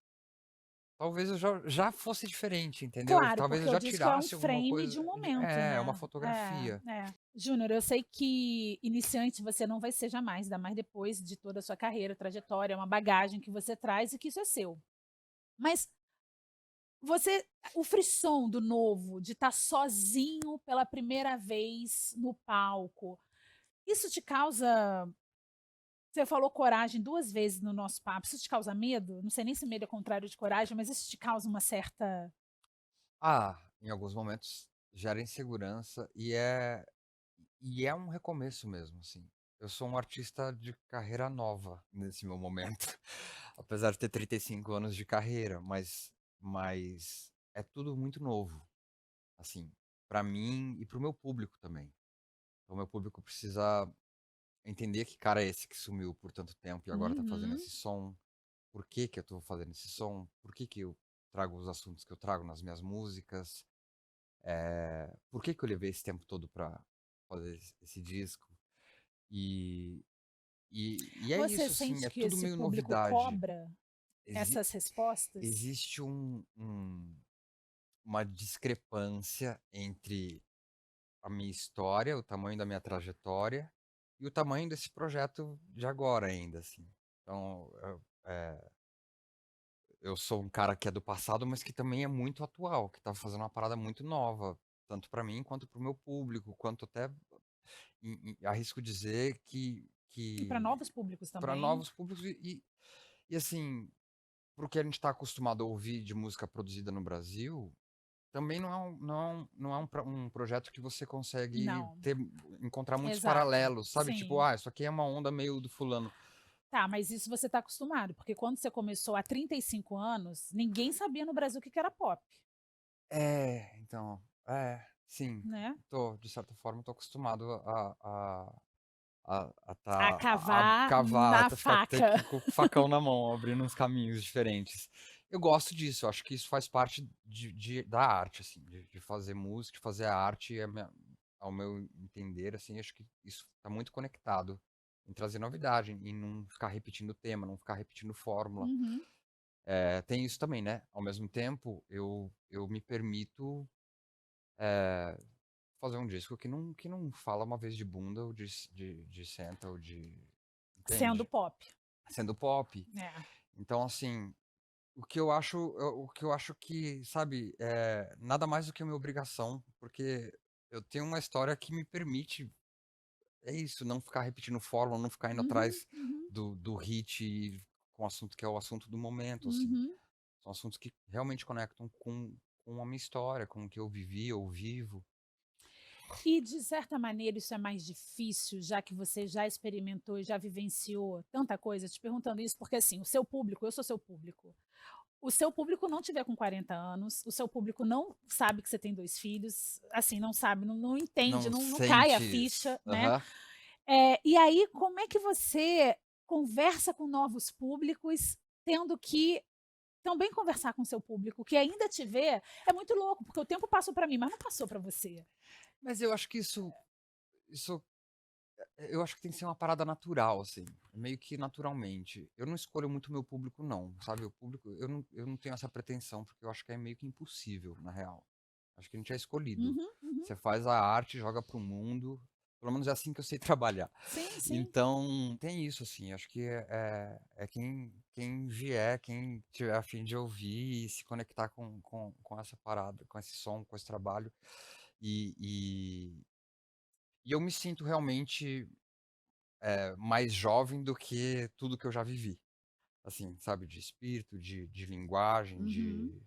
talvez eu já fosse diferente, entendeu? Claro, Talvez eu porque o já disco é um tirasse alguma frame de coisa. um momento, É uma né. fotografia. É, é. Júnior, eu sei que iniciante você não vai ser jamais, ainda mais depois de toda a sua carreira, trajetória, é uma bagagem que você traz e que isso é seu. Mas você o frisson do novo, de estar sozinho pela primeira vez no palco, isso te causa você falou coragem 2 vezes no nosso papo, isso te causa medo? Não sei nem se medo é contrário de coragem, mas isso te causa uma certa Em alguns momentos gera insegurança e é um recomeço mesmo, assim. Eu sou um artista de carreira nova nesse meu momento, apesar de ter 35 anos de carreira, mas é tudo muito novo, assim, pra mim e para o meu público também. Então, meu público precisa entender que cara é esse que sumiu por tanto tempo e agora tá fazendo uhum. esse som. Por que que eu tô fazendo esse som? Por que que eu trago os assuntos que eu trago nas minhas músicas? Por que que eu levei esse tempo todo pra fazer esse disco? E E é Você isso, assim, sente é que tudo esse meio público novidade. cobra Exi essas respostas? existe uma discrepância entre a minha história, o tamanho da minha trajetória e o tamanho desse projeto de agora ainda, assim. Então, eu sou um cara que é do passado, mas que também é muito atual, que tá fazendo uma parada muito nova, tanto pra mim quanto para o meu público, quanto até arrisco dizer E para que novos públicos para também? novos públicos e assim, para o que a gente está acostumado a ouvir de música produzida no Brasil, também não é um projeto que você consegue Não. encontrar muitos Exato. paralelos, sabe? Tipo, Sim. isso aqui é uma onda meio do fulano. Tá, mas isso você está acostumado, porque quando você começou há 35 anos, ninguém sabia no Brasil o que que era pop, Então, sim, né? de certa forma, tô acostumado A a cavar cavar, na até ficar ter faca. que com o facão na mão, abrindo uns caminhos diferentes. Eu gosto disso, eu acho que isso faz parte da arte, assim, de fazer música, de fazer arte, ao meu entender, assim, acho que isso tá muito conectado em trazer novidade, em não ficar repetindo tema, não ficar repetindo fórmula. Uhum. Tem isso também, né, ao mesmo tempo, eu me permito, eh, fazer um disco que não fala uma vez de bunda ou de senta ou de Sendo entende? pop. Sendo pop. É. Então, assim, o que eu acho que, sabe, nada mais do que uma obrigação, porque eu tenho uma história que me permite, é isso, não ficar repetindo fórmula, não ficar indo Uhum, atrás uhum, do hit com o assunto que é o assunto do momento, assim. uhum. São assuntos que realmente conectam com a minha história, com o que eu vivi ou vivo. E de certa maneira isso é mais difícil, já que você já experimentou e já vivenciou tanta coisa, te perguntando isso, porque assim, o seu público, eu sou seu público. O seu público não tiver com 40 anos, o seu público não sabe que você tem 2 filhos, assim, não sabe, não entende, Não não cai a sente isso. ficha, né. Aham. E aí como é que você conversa com novos públicos, tendo que também conversar com o seu público, que ainda te vê é muito louco, porque o tempo passou para mim, mas não passou para você. Mas eu acho que isso eu acho que tem que ser uma parada natural, assim, meio que naturalmente. Eu não escolho muito o meu público não, sabe, o público eu não tenho essa pretensão, porque eu acho que é meio que impossível, na real. Acho que a gente é escolhido. Uhum, uhum. Você faz a arte, joga para o mundo, pelo menos é assim que eu sei trabalhar. Sim, sim. Então, tem isso, assim, acho que é quem vier, quem tiver a fim de ouvir e se conectar com essa parada, com esse som, com esse trabalho. E e e eu me sinto realmente, mais jovem do que tudo que eu já vivi. Assim, sabe, de espírito, de linguagem, Uhum.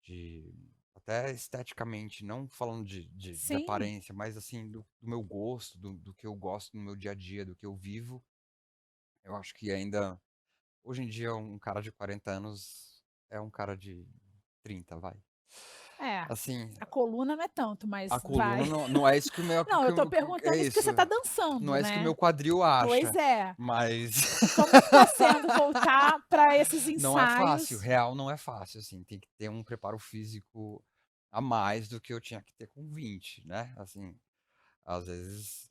de até esteticamente, não falando de Sim. aparência, mas assim, do meu gosto, do que eu gosto no meu dia a dia, do que eu vivo. Eu acho que ainda, hoje em dia, um cara de 40 anos é um cara de 30, vai. É, Assim, a coluna não é tanto, a mas coluna vai. não é isso que o meu Não, eu tô é perguntando isso porque isso, você tá não dançando, é isso que o meu né. quadril Pois acha, é. mas Como é que tá sendo voltar para esses não é fácil, ensaios? real não é fácil, assim, tem que ter um preparo físico a mais do que eu tinha que ter com 20, né, assim, às vezes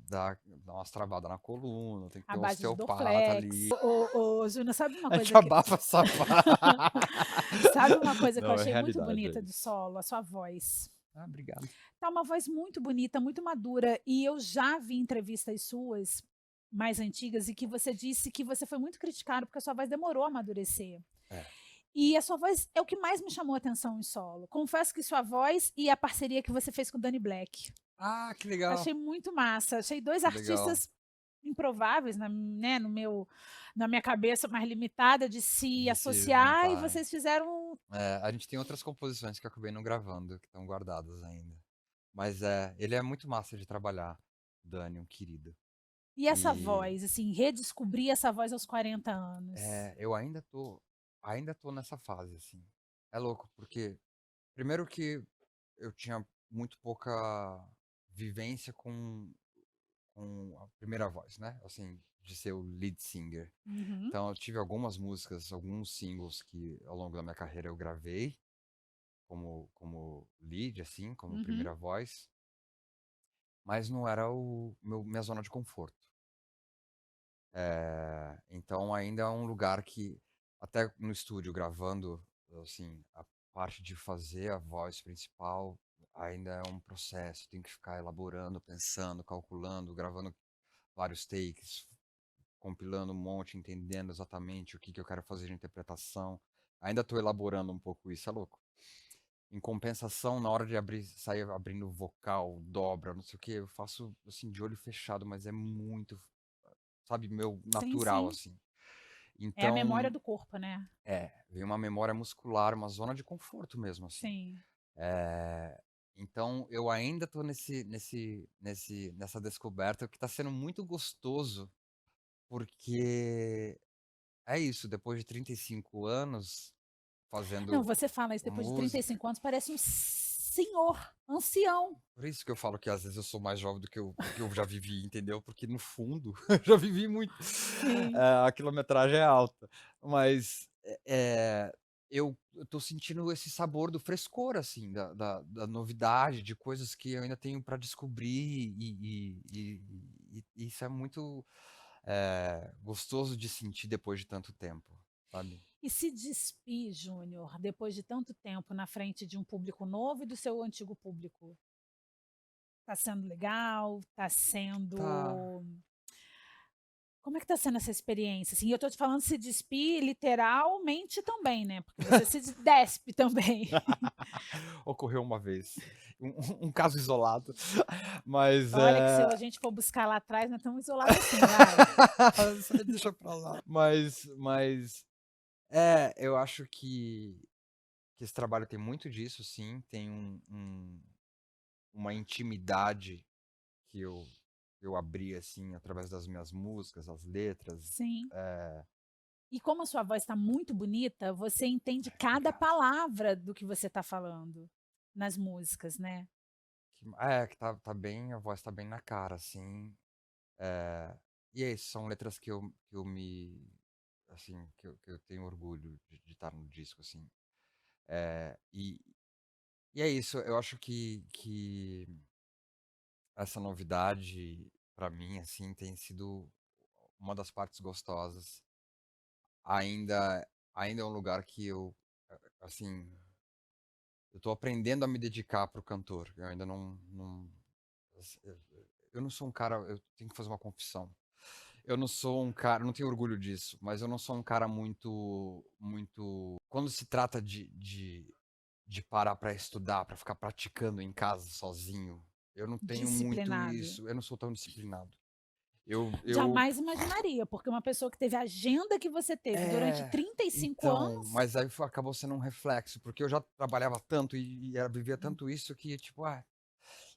dá umas travada na coluna, tem que À ter um base de osteopata Dorflex. ali. Ô, Júnior, sabe uma A gente coisa que abafa essa sabe uma coisa que eu Não, é achei muito realidade, é bonita do isso. solo? A sua voz. Obrigado. Tá uma voz muito bonita, muito madura, e eu já vi entrevistas suas mais antigas e que você disse que você foi muito criticado porque a sua voz demorou a amadurecer. É. E a sua voz é o que mais me chamou a atenção em solo. Confesso que sua voz e a parceria que você fez com o Danny Black. Ah, que legal, Achei muito massa. Achei 2 que legal. artistas improváveis né, na minha cabeça mais limitada de se De se associar e juntarem. vocês fizeram. A gente tem outras composições que eu acabei não gravando, que estão guardadas ainda. Mas ele é muito massa de trabalhar, Dani, um querido. E essa E, voz, assim, redescobrir essa voz aos 40 anos. eu ainda tô nessa fase, assim. É louco, porque primeiro que eu tinha muito pouca vivência com a primeira voz, né, assim, de ser o lead singer. Uhum, Então eu tive algumas músicas, alguns singles que ao longo da minha carreira eu gravei como lead, assim, como uhum. primeira voz, mas não era o minha zona de conforto. Então ainda é um lugar que, até no estúdio gravando, assim, a parte de fazer a voz principal ainda é um processo, tenho que ficar elaborando, pensando, calculando, gravando vários takes, compilando um monte, entendendo exatamente o que que eu quero fazer de interpretação. Ainda estou elaborando um pouco isso, é louco. Em compensação, na hora de sair abrindo vocal, dobra, não sei o que, eu faço assim de olho fechado, mas é muito, sabe, meu Sim, natural sim. assim. É a memória Então, do corpo, né? vem uma memória muscular, uma zona de conforto mesmo assim. Sim. Eh, então eu ainda tô nessa descoberta que tá sendo muito gostoso, porque é isso, depois de 35 anos Não, fazendo você fala isso depois de música. 35 anos, parece um senhor, ancião. Por isso que eu falo que às vezes eu sou mais jovem do que eu já vivi, entendeu? Porque no fundo eu já vivi muito. Sim. A quilometragem é alta, mas, eu tô sentindo esse sabor do frescor, assim, da novidade, de coisas que eu ainda tenho pra descobrir e isso é muito, gostoso de sentir depois de tanto tempo, sabe? E se despir, Júnior, depois de tanto tempo na frente de um público novo e do seu antigo público? Tá sendo legal? Tá Tá. sendo como é que tá sendo essa experiência? Assim, eu tô te falando se despir literalmente também, né, porque você se despe também. Ocorreu uma vez, um caso isolado, mas, Olha que se a gente for buscar lá atrás, não é tão isolado assim, vai. isso aí deixa pra lá. Mas, eu acho que esse trabalho tem muito disso sim, tem uma intimidade que eu abri, assim, através das minhas músicas, as letras, Sim. eh E como a sua voz está muito bonita, você entende cada obrigado. palavra do que você está falando nas músicas, né. Que tá bem, a voz tá bem na cara, assim, e é isso, são letras que eu me assim, que eu tenho orgulho de estar no disco, assim. E é isso, eu acho que essa novidade, pra mim, assim, tem sido uma das partes gostosas. Ainda é um lugar que eu, assim, eu tô aprendendo a me dedicar para o cantor. Eu ainda não assi eu não sou um cara, eu tenho que fazer uma confissão. Eu não sou um cara, não tenho orgulho disso, mas eu não sou um cara muito quando se trata de parar pra estudar, pra ficar praticando em casa sozinho, eu não tenho muito Disciplinado. isso, eu não sou tão disciplinado. Eu Jamais imaginaria, porque uma pessoa que teve a agenda que você teve durante é, 35 então, anos. mas aí acabou sendo um reflexo, porque eu já trabalhava tanto e vivia tanto isso que, tipo,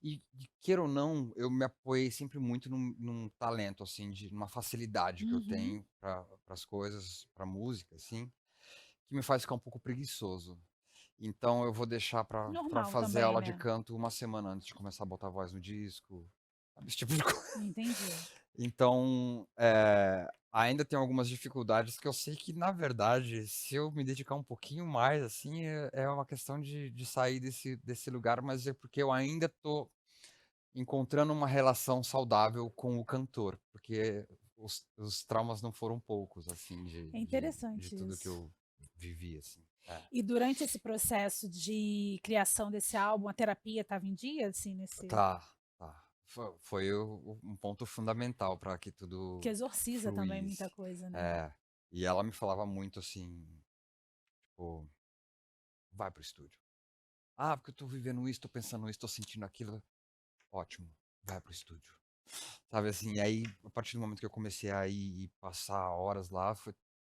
e queira ou não, eu me apoiei sempre muito num talento, assim, numa facilidade que eu Uhum. tenho para as coisas, pra música, assim, que me faz ficar um pouco preguiçoso. Então eu vou deixar pra Normal fazer também, aula de né. canto uma semana antes de começar a botar voz no disco, sabe, esse tipo de coisa. Entendi. Então, ainda tem algumas dificuldades que eu sei que, na verdade, se eu me dedicar um pouquinho mais, assim, é uma questão de sair desse lugar, mas é porque eu ainda tô encontrando uma relação saudável com o cantor, porque os traumas não foram poucos, assim, É de interessante tudo que isso. eu vivi, assim. E durante esse processo de criação desse álbum, a terapia estava em dia, assim, nesse Tá, tá. Foi um ponto fundamental para que que tudo exorciza também muita fluísse. coisa, né. É, e ela me falava muito assim, tipo: "Vai para o estúdio". "Ah, porque eu tô vivendo isso, tô pensando isso, tô sentindo aquilo". "Ótimo, vai para o estúdio". Sabe, assim, aí a partir do momento que eu comecei a ir e passar horas lá,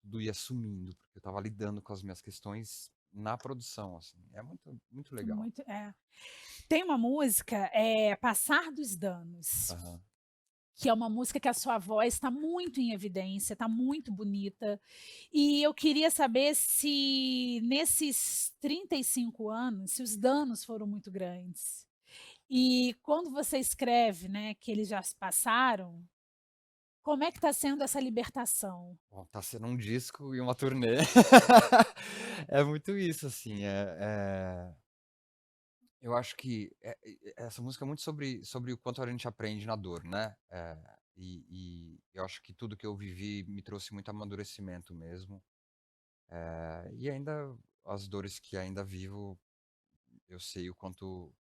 tudo ia sumindo, porque eu estava lidando com as minhas questões na produção, assim. É muito muito legal. Muito Tem uma música, Passar dos Danos, Aham. que é uma música que a sua voz está muito em evidência, está muito bonita, e eu queria saber se nesses 35 anos, se os danos foram muito grandes. E quando você escreve, né, que eles já se passaram, como é que está sendo essa libertação? Bom, tá sendo um disco e uma turnê. É muito isso, assim, eu acho que, essa música é muito sobre o quanto a gente aprende na dor, né. e eu acho que tudo que eu vivi me trouxe muito amadurecimento mesmo. E ainda as dores que ainda vivo, eu sei o quanto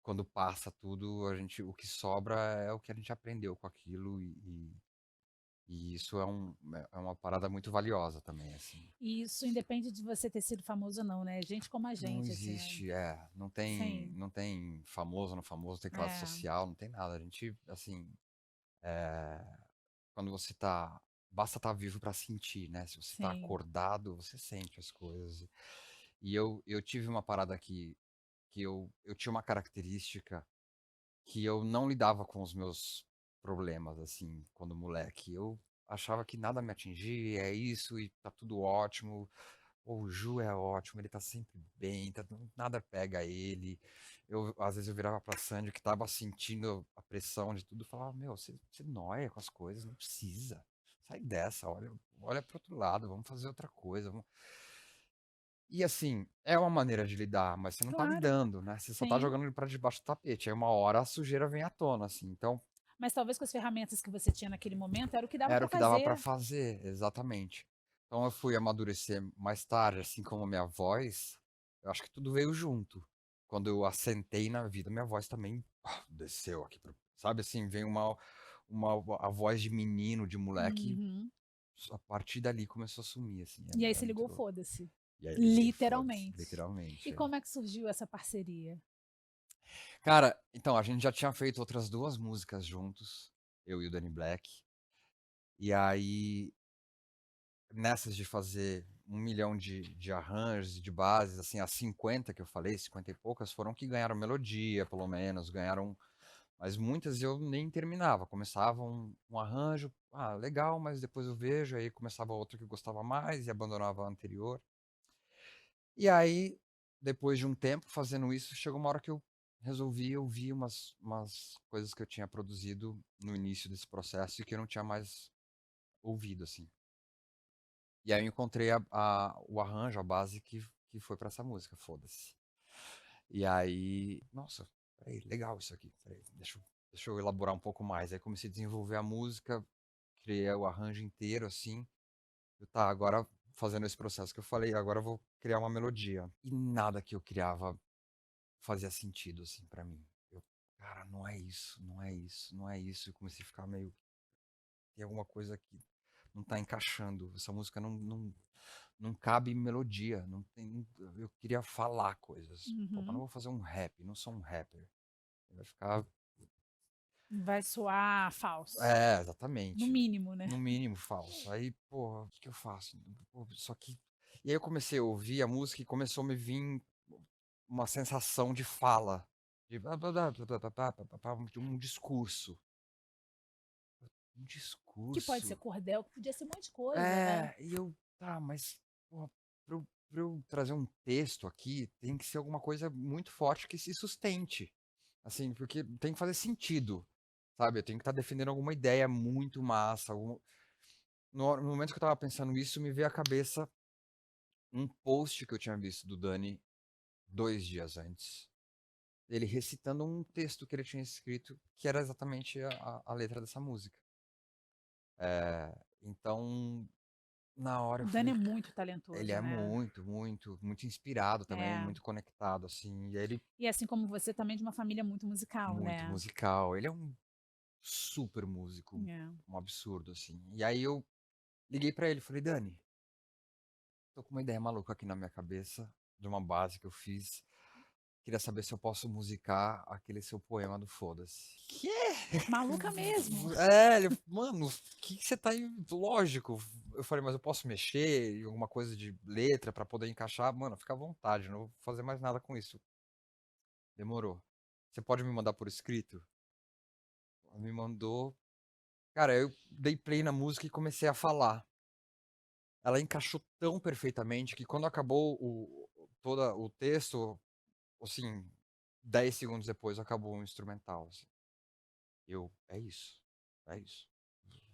quando passa tudo, o que sobra é o que a gente aprendeu com aquilo e isso é uma parada muito valiosa também, assim. E isso independe de você ter sido famoso ou não, né? Gente como a Não gente, assim, existe, sim, não tem famoso, não famoso, não tem classe é, social, não tem nada. A gente, assim, eh, quando você tá basta estar vivo para sentir, né, se você tá sim. acordado, você sente as coisas. E eu tive uma parada que eu tinha uma característica que eu não lidava com os meus problemas, assim, quando moleque. Eu achava que nada me atingia, é isso e tá tudo ótimo. Pô, o Ju é ótimo, ele tá sempre bem, nada pega ele. Às vezes eu virava pra Sandy que tava sentindo a pressão de tudo, e falava, meu, você noia com as coisas, não precisa. Sai dessa, olha pro outro lado, vamos fazer outra coisa. E assim, é uma maneira de lidar, mas você não tá Claro, lidando, né? Você só tá sim. jogando ele pra debaixo do tapete. Aí uma hora a sujeira vem à tona, assim. Então, Mas talvez com as ferramentas que você tinha naquele momento era o que dava era para o que dava pra fazer. fazer, exatamente. Então eu fui amadurecer mais tarde, assim como a minha voz, eu acho que tudo veio junto. Quando eu assentei na vida, minha voz também desceu aqui, sabe assim, veio a voz de menino, de moleque, Uhum. a partir dali começou a sumir, assim, E aí é se muito ligou, louco. foda-se. E aí liguei, foda-se, Literalmente. E literalmente. como é que surgiu essa parceria? Cara, então, a gente já tinha feito outras 2 músicas juntos, eu e o Danny Black, e aí, nessas de fazer 1 milhão de arranjos e de bases, assim, as 50 que eu falei, 50 e poucas, foram que ganharam melodia, pelo menos, ganharam, mas muitas eu nem terminava, começava um arranjo, legal, mas depois eu vejo, aí começava outro que eu gostava mais e abandonava a anterior. E aí, depois de um tempo fazendo isso, chegou uma hora que eu resolvi ouvir umas coisas que eu tinha produzido no início desse processo e que eu não tinha mais ouvido, assim. E aí eu encontrei o arranjo, a base que foi pra essa música, Foda-se. E aí, nossa, peraí, legal isso aqui, peraí, deixa eu elaborar um pouco mais. Aí comecei a desenvolver a música, criei o arranjo inteiro, assim. Tá, agora fazendo esse processo que eu falei, agora eu vou criar uma melodia. E nada que eu criava fazia sentido, assim, pra mim. Cara, não é isso, não é isso, não é isso. Eu comecei a ficar meio. Tem alguma coisa que não tá encaixando. Essa música não cabe melodia. Não tem, eu queria falar coisas. Pô, mas não Uhum. vou fazer um rap, não sou um rapper. Vai ficar. Vai soar falso. É, No exatamente. mínimo, né? No mínimo falso. Aí, porra, o que que eu faço? Pô, só que. E aí eu comecei a ouvir a música e começou a me vir uma sensação de fala. De de um discurso. Um Que pode ser discurso. cordel, que podia ser um monte de coisa, né? É, e eu, tá, mas porra, pra eu trazer um texto aqui, tem que ser alguma coisa muito forte que se sustente. Assim, porque tem que fazer sentido, sabe? Eu tenho que estar defendendo alguma ideia muito massa. No momento que eu tava pensando isso, me veio à cabeça um post que eu tinha visto do Dani 2 dias antes. Ele recitando um texto que ele tinha escrito, que era exatamente a letra dessa música. Então, na hora O eu Dani é falei, muito ele talentoso, é né? muito inspirado também, É. muito conectado, assim, e ele E assim como você, também de uma família muito musical, muito né? musical. Ele é um super músico, É. um absurdo, assim. E aí eu liguei pra ele, falei, Dani, tô com uma ideia maluca aqui na minha cabeça, de uma base que eu fiz. Queria saber se eu posso musicar aquele seu poema do Foda-se. Quê? Maluca mesmo. É, ele, mano, que você tá aí? Lógico. Eu falei, mas eu posso mexer em alguma coisa de letra pra poder encaixar? Mano, fica à vontade, não vou fazer mais nada com isso. Demorou. Você pode me mandar por escrito? Ela me mandou. Cara, eu dei play na música e comecei a falar. Ela encaixou tão perfeitamente que quando acabou todo o texto, assim, 10 segundos depois acabou o instrumental, assim. É isso, é isso.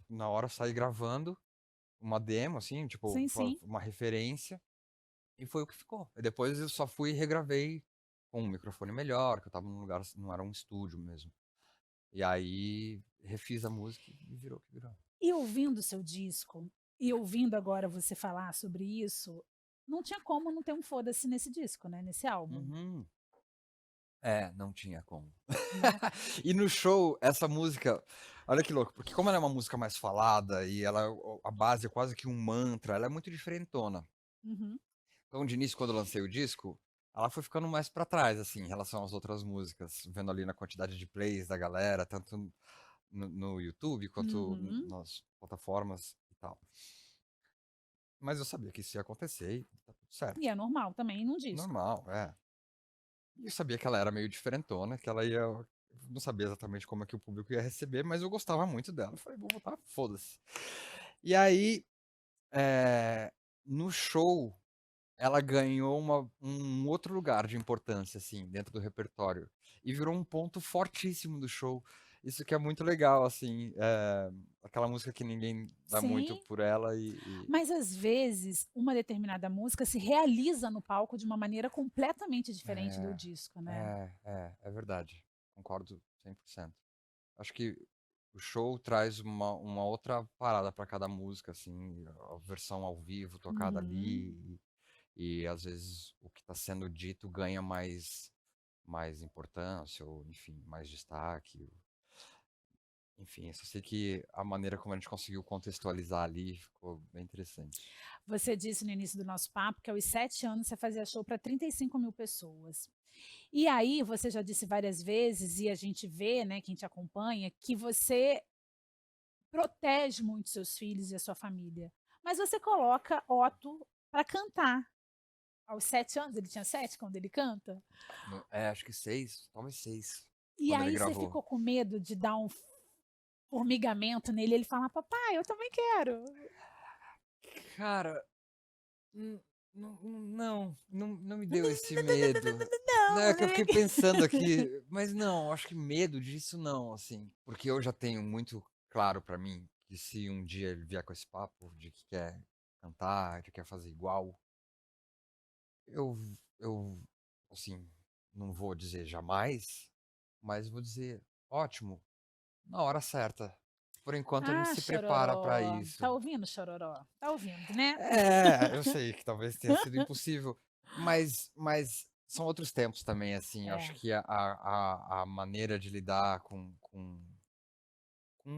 Na hora saí gravando uma demo, assim, tipo, Sim, sim. uma referência, e foi o que ficou. E depois eu só fui e regravei com um microfone melhor, que eu tava num lugar, não era um estúdio mesmo. E aí refiz a música e virou o que virou. E ouvindo o seu disco, e ouvindo agora você falar sobre isso, não tinha como não ter um foda-se nesse disco, né, nesse álbum, Uhum. É, não tinha como. né. E no show, essa música, olha que louco, porque como ela é uma música mais falada e ela a base é quase que um mantra, ela é muito diferentona. Uhum. Então, de início, quando eu lancei o disco, ela foi ficando mais pra trás, assim, em relação às outras músicas, vendo ali na quantidade de plays da galera, tanto no YouTube quanto Uhum. nas plataformas e tal. Mas eu sabia que isso ia acontecer e tá tudo certo. E é normal também num disco. Normal, é. E eu sabia que ela era meio diferentona, que ela ia. Eu não sabia exatamente como é que o público ia receber, mas eu gostava muito dela. Eu falei, vou botar, foda-se. E aí, no show, ela ganhou um outro lugar de importância, assim, dentro do repertório. E virou um ponto fortíssimo do show. Isso que é muito legal, assim. Aquela música que ninguém dá muito Sim, por ela e mas às vezes uma determinada música se realiza no palco de uma maneira completamente diferente do é, disco, né. é verdade. Concordo 100%. Acho que o show traz uma outra parada pra cada música, assim, a versão ao vivo tocada Uhum. ali, e às vezes o que está sendo dito ganha mais importância ou, enfim, mais destaque. Enfim, eu só sei que a maneira como a gente conseguiu contextualizar ali ficou bem interessante. Você disse no início do nosso papo que aos 7 anos você fazia show para 35.000 pessoas. E aí você já disse várias vezes, e a gente vê, né, quem te acompanha, que você protege muito seus filhos e a sua família. Mas você coloca Otto para cantar. Aos 7 anos, ele tinha 7 quando ele canta? Acho que 6, talvez 6, E quando ele aí você gravou. ficou com medo de dar um formigamento nele, ele falar: "Papai, eu também quero". Cara, não me deu esse medo. Não, Não, é que eu né. fiquei pensando aqui, mas não, acho que medo disso não, assim, porque eu já tenho muito claro pra mim que se um dia ele vier com esse papo de que quer cantar, de que quer fazer igual, eu, assim, não vou dizer jamais, mas vou dizer: "Ótimo, na hora certa". Por enquanto a gente Ah, se prepara pra Xororó. isso. Tá ouvindo, Xororó? Tá ouvindo, né? É, eu sei que talvez tenha sido impossível, mas são outros tempos também, assim, eu acho É. que a maneira de lidar com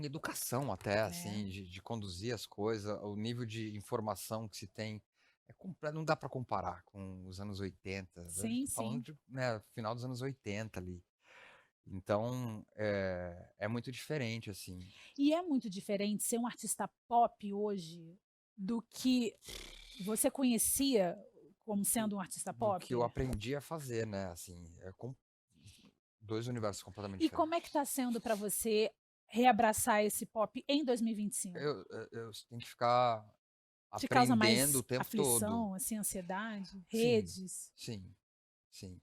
educação até, É. assim, de conduzir as coisas, o nível de informação que se tem é comple não dá para comparar com os anos 80. A gente Sim, tá falando sim. de, né, final dos anos 80 ali. Então, é muito diferente, assim, E é muito diferente ser um artista pop hoje do que você conhecia como do sendo um artista do que eu pop? aprendi a fazer, né, assim, 2 universos completamente E como é que diferentes. tá sendo para você reabraçar esse pop em 2025? Eu tenho que ficar Te causa aprendendo o mais tempo todo. aflição, assim, ansiedade? Sim, Redes? sim, sim.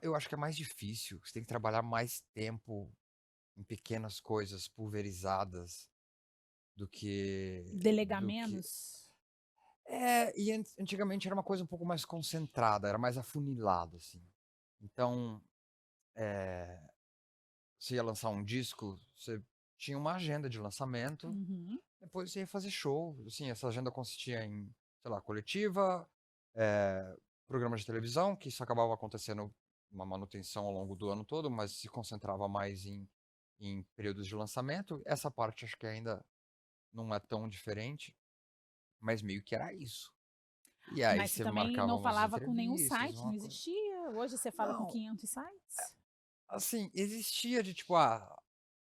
Eu acho que é mais difícil, você tem que trabalhar mais tempo em pequenas coisas pulverizadas do que Delegar do que menos? e antigamente era uma coisa um pouco mais concentrada, era mais afunilado, assim. Então, eh, você ia lançar um disco, você tinha uma agenda de lançamento. Uhum. Depois você ia fazer show, assim, essa agenda consistia em, sei lá, coletiva, programas de televisão, que isso acabava acontecendo uma manutenção ao longo do ano todo, mas se concentrava mais em períodos de lançamento. Essa parte acho que ainda não é tão diferente, mas meio que era isso. E aí Mas você você também marcava não umas falava com nenhum entrevistas, site, não uma coisa. existia. Hoje você fala com Não, 500 sites? assim, existia de tipo,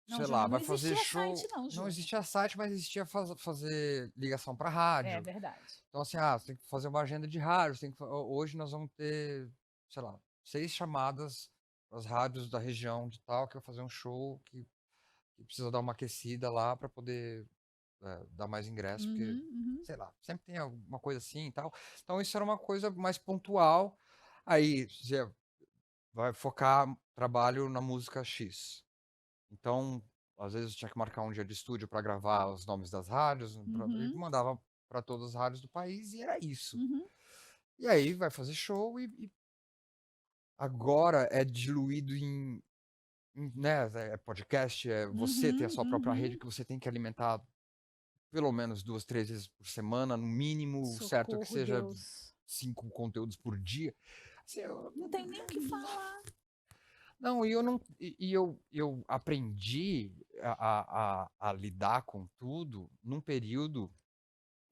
Não, sei lá, Júnior, não vai fazer existia site show. não, Não Júnior. existia site, mas existia fazer ligação para É rádio. verdade. Então, assim, você tem que fazer uma agenda de rádios, tem que hoje nós vamos ter, sei lá, 6 chamadas as rádios da região de tal, que vai fazer um show que precisa dar uma aquecida lá para poder, dar mais ingresso, porque, Uhum, uhum. sei lá, sempre tem alguma coisa assim e tal. Então isso era uma coisa mais pontual, aí você vai focar trabalho na música X. Então, às vezes eu tinha que marcar um dia de estúdio para gravar os nomes das rádios, e Uhum, mandava para todas as rádios do país e era isso. uhum. E aí vai fazer show e agora é diluído em né, podcast, você ter a Uhum, sua própria rede uhum. que você tem que alimentar pelo menos 2, 3 vezes por semana, no mínimo, o certo é que Socorro, seja Deus. 5 conteúdos por dia. Assim, eu Não tem nem o que falar. não, e eu não eu aprendi a lidar com tudo num período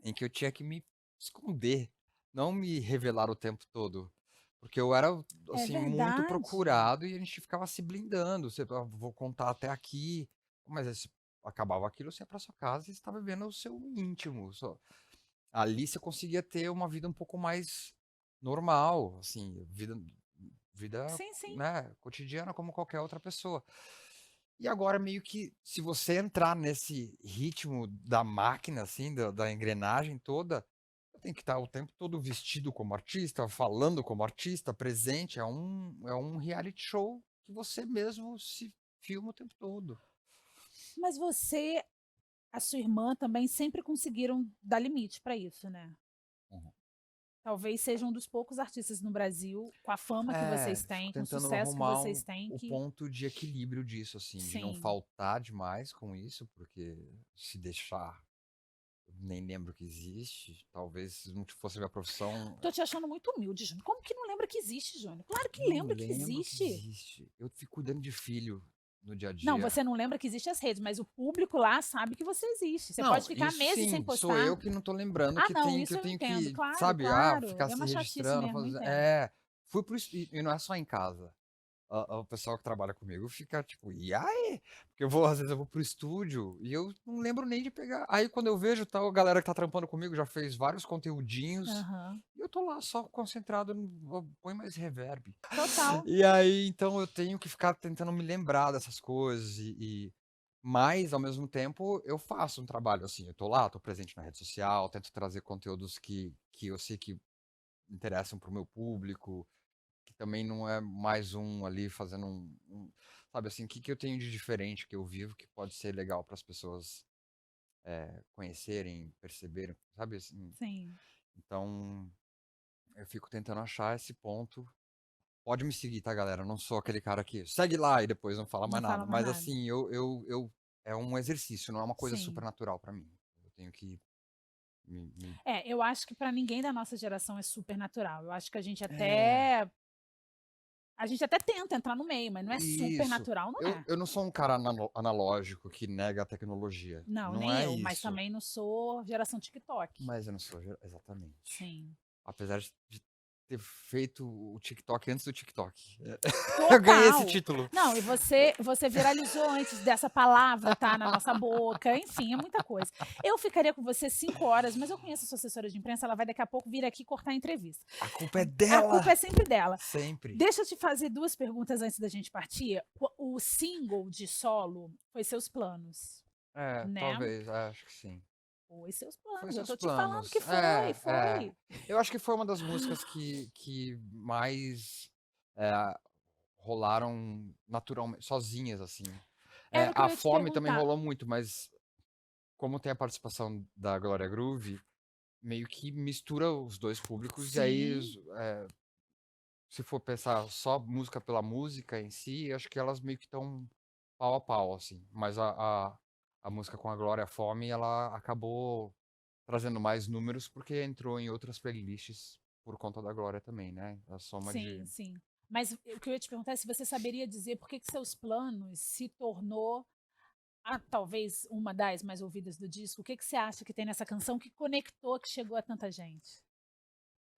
em que eu tinha que me esconder, não me revelar o tempo todo. Porque eu era, É assim, muito verdade. procurado e a gente ficava se blindando. Você: "Ah, vou contar até aqui", mas aí você acabava aquilo, você ia pra sua casa e estava vivendo o seu íntimo, ali você conseguia ter uma vida um pouco mais normal, assim, vida, Sim, sim. né, cotidiana como qualquer outra pessoa. E agora meio que se você entrar nesse ritmo da máquina, assim, da engrenagem toda, tem que estar o tempo todo vestido como artista, falando como artista, presente, é um reality show que você mesmo se filma o tempo todo. Mas você, a sua irmã também sempre conseguiram dar limite para isso, né? Uhum. Talvez seja um dos poucos artistas no Brasil, com a fama que vocês Fico têm, com o tentando sucesso que arrumar vocês têm, o que ponto de equilíbrio disso, assim, de não sim. faltar demais com isso, porque se deixar, eu nem lembro que existe, talvez se não fosse a minha profissão, Tô te achando muito humilde, Júnior. Como que não lembra que existe, Júnior? Claro que não lembra que lembro que existe. existe. Eu fico cuidando de filho no dia a Não, dia. você não lembra que existe as redes, mas o público lá sabe que você existe. Você pode Não, ficar isso meses sem sim, sou eu postar. que não tô lembrando Ah, que não, tem que isso eu eu tenho entendo. que, Claro, sabe, claro. ficar É se uma chatice registrando, mesmo, eu entendo. fui para e não é só em casa. O pessoal que trabalha comigo fica tipo: "E aí?" Porque às vezes eu vou para o estúdio e eu não lembro nem de pegar. Aí quando eu vejo, tal, a galera que tá trampando comigo já fez vários conteúdinhos, Aham. e eu tô lá só concentrado põe mais reverb. Total. E aí, então eu tenho que ficar tentando me lembrar dessas coisas mas ao mesmo tempo eu faço um trabalho, assim, eu tô lá, tô presente na rede social, tento trazer conteúdos que eu sei que interessam para o meu público, que também não é mais um ali fazendo sabe, assim, o que que eu tenho de diferente que eu vivo que pode ser legal para as pessoas, conhecerem, perceberem, sabe, assim. Sim. Então, eu fico tentando achar esse ponto. Pode me seguir, tá, galera, eu não sou aquele cara que segue lá e depois não fala Não mais fala nada, mais mas nada. assim, eu é um exercício, não é uma coisa Sim. supernatural pra mim. Eu tenho que me É, eu acho que para ninguém da nossa geração é super natural. Eu acho que é, a gente até tenta entrar no meio, mas não é super isso. natural, não Eu é. eu não sou um cara analógico que nega a tecnologia, Não, não nem é eu, mas isso. também não sou geração TikTok. Mas eu não sou exatamente. Sim. Apesar de ter feito o TikTok antes do TikTok. Eu ganhei esse Total. título. Não, e você viralizou antes dessa palavra tá na nossa boca, enfim, é muita coisa. Eu ficaria com você 5 horas, mas eu conheço a sua assessora de imprensa, ela vai daqui a pouco vir aqui cortar a entrevista. A culpa é A culpa dela, é sempre dela. sempre. Deixa eu te fazer 2 perguntas antes da gente partir. O single de solo foi Seus Planos, né? Talvez, acho que sim. Foi Seus Foi Planos, eu Seus tô te falando Planos. que foi, É. foi. Eu acho que foi uma das músicas que mais, eh, rolaram naturalmente sozinhas, assim. Era o que eu A ia te Fome também perguntar. rolou muito, mas como tem a participação da Glória Groove, meio que mistura os 2 públicos e aí Sim, se for pensar só música pela música em si, acho que elas meio que estão pau a pau, assim. Mas a música com a Glória, Fome, ela acabou trazendo mais números, porque entrou em outras playlists por conta da Glória também, né, a soma de sim, sim. Mas o que eu ia te perguntar é se você saberia dizer por que que Seus Planos se tornou, talvez uma das mais ouvidas do disco. O que que você acha que tem nessa canção que conectou, que chegou a tanta gente?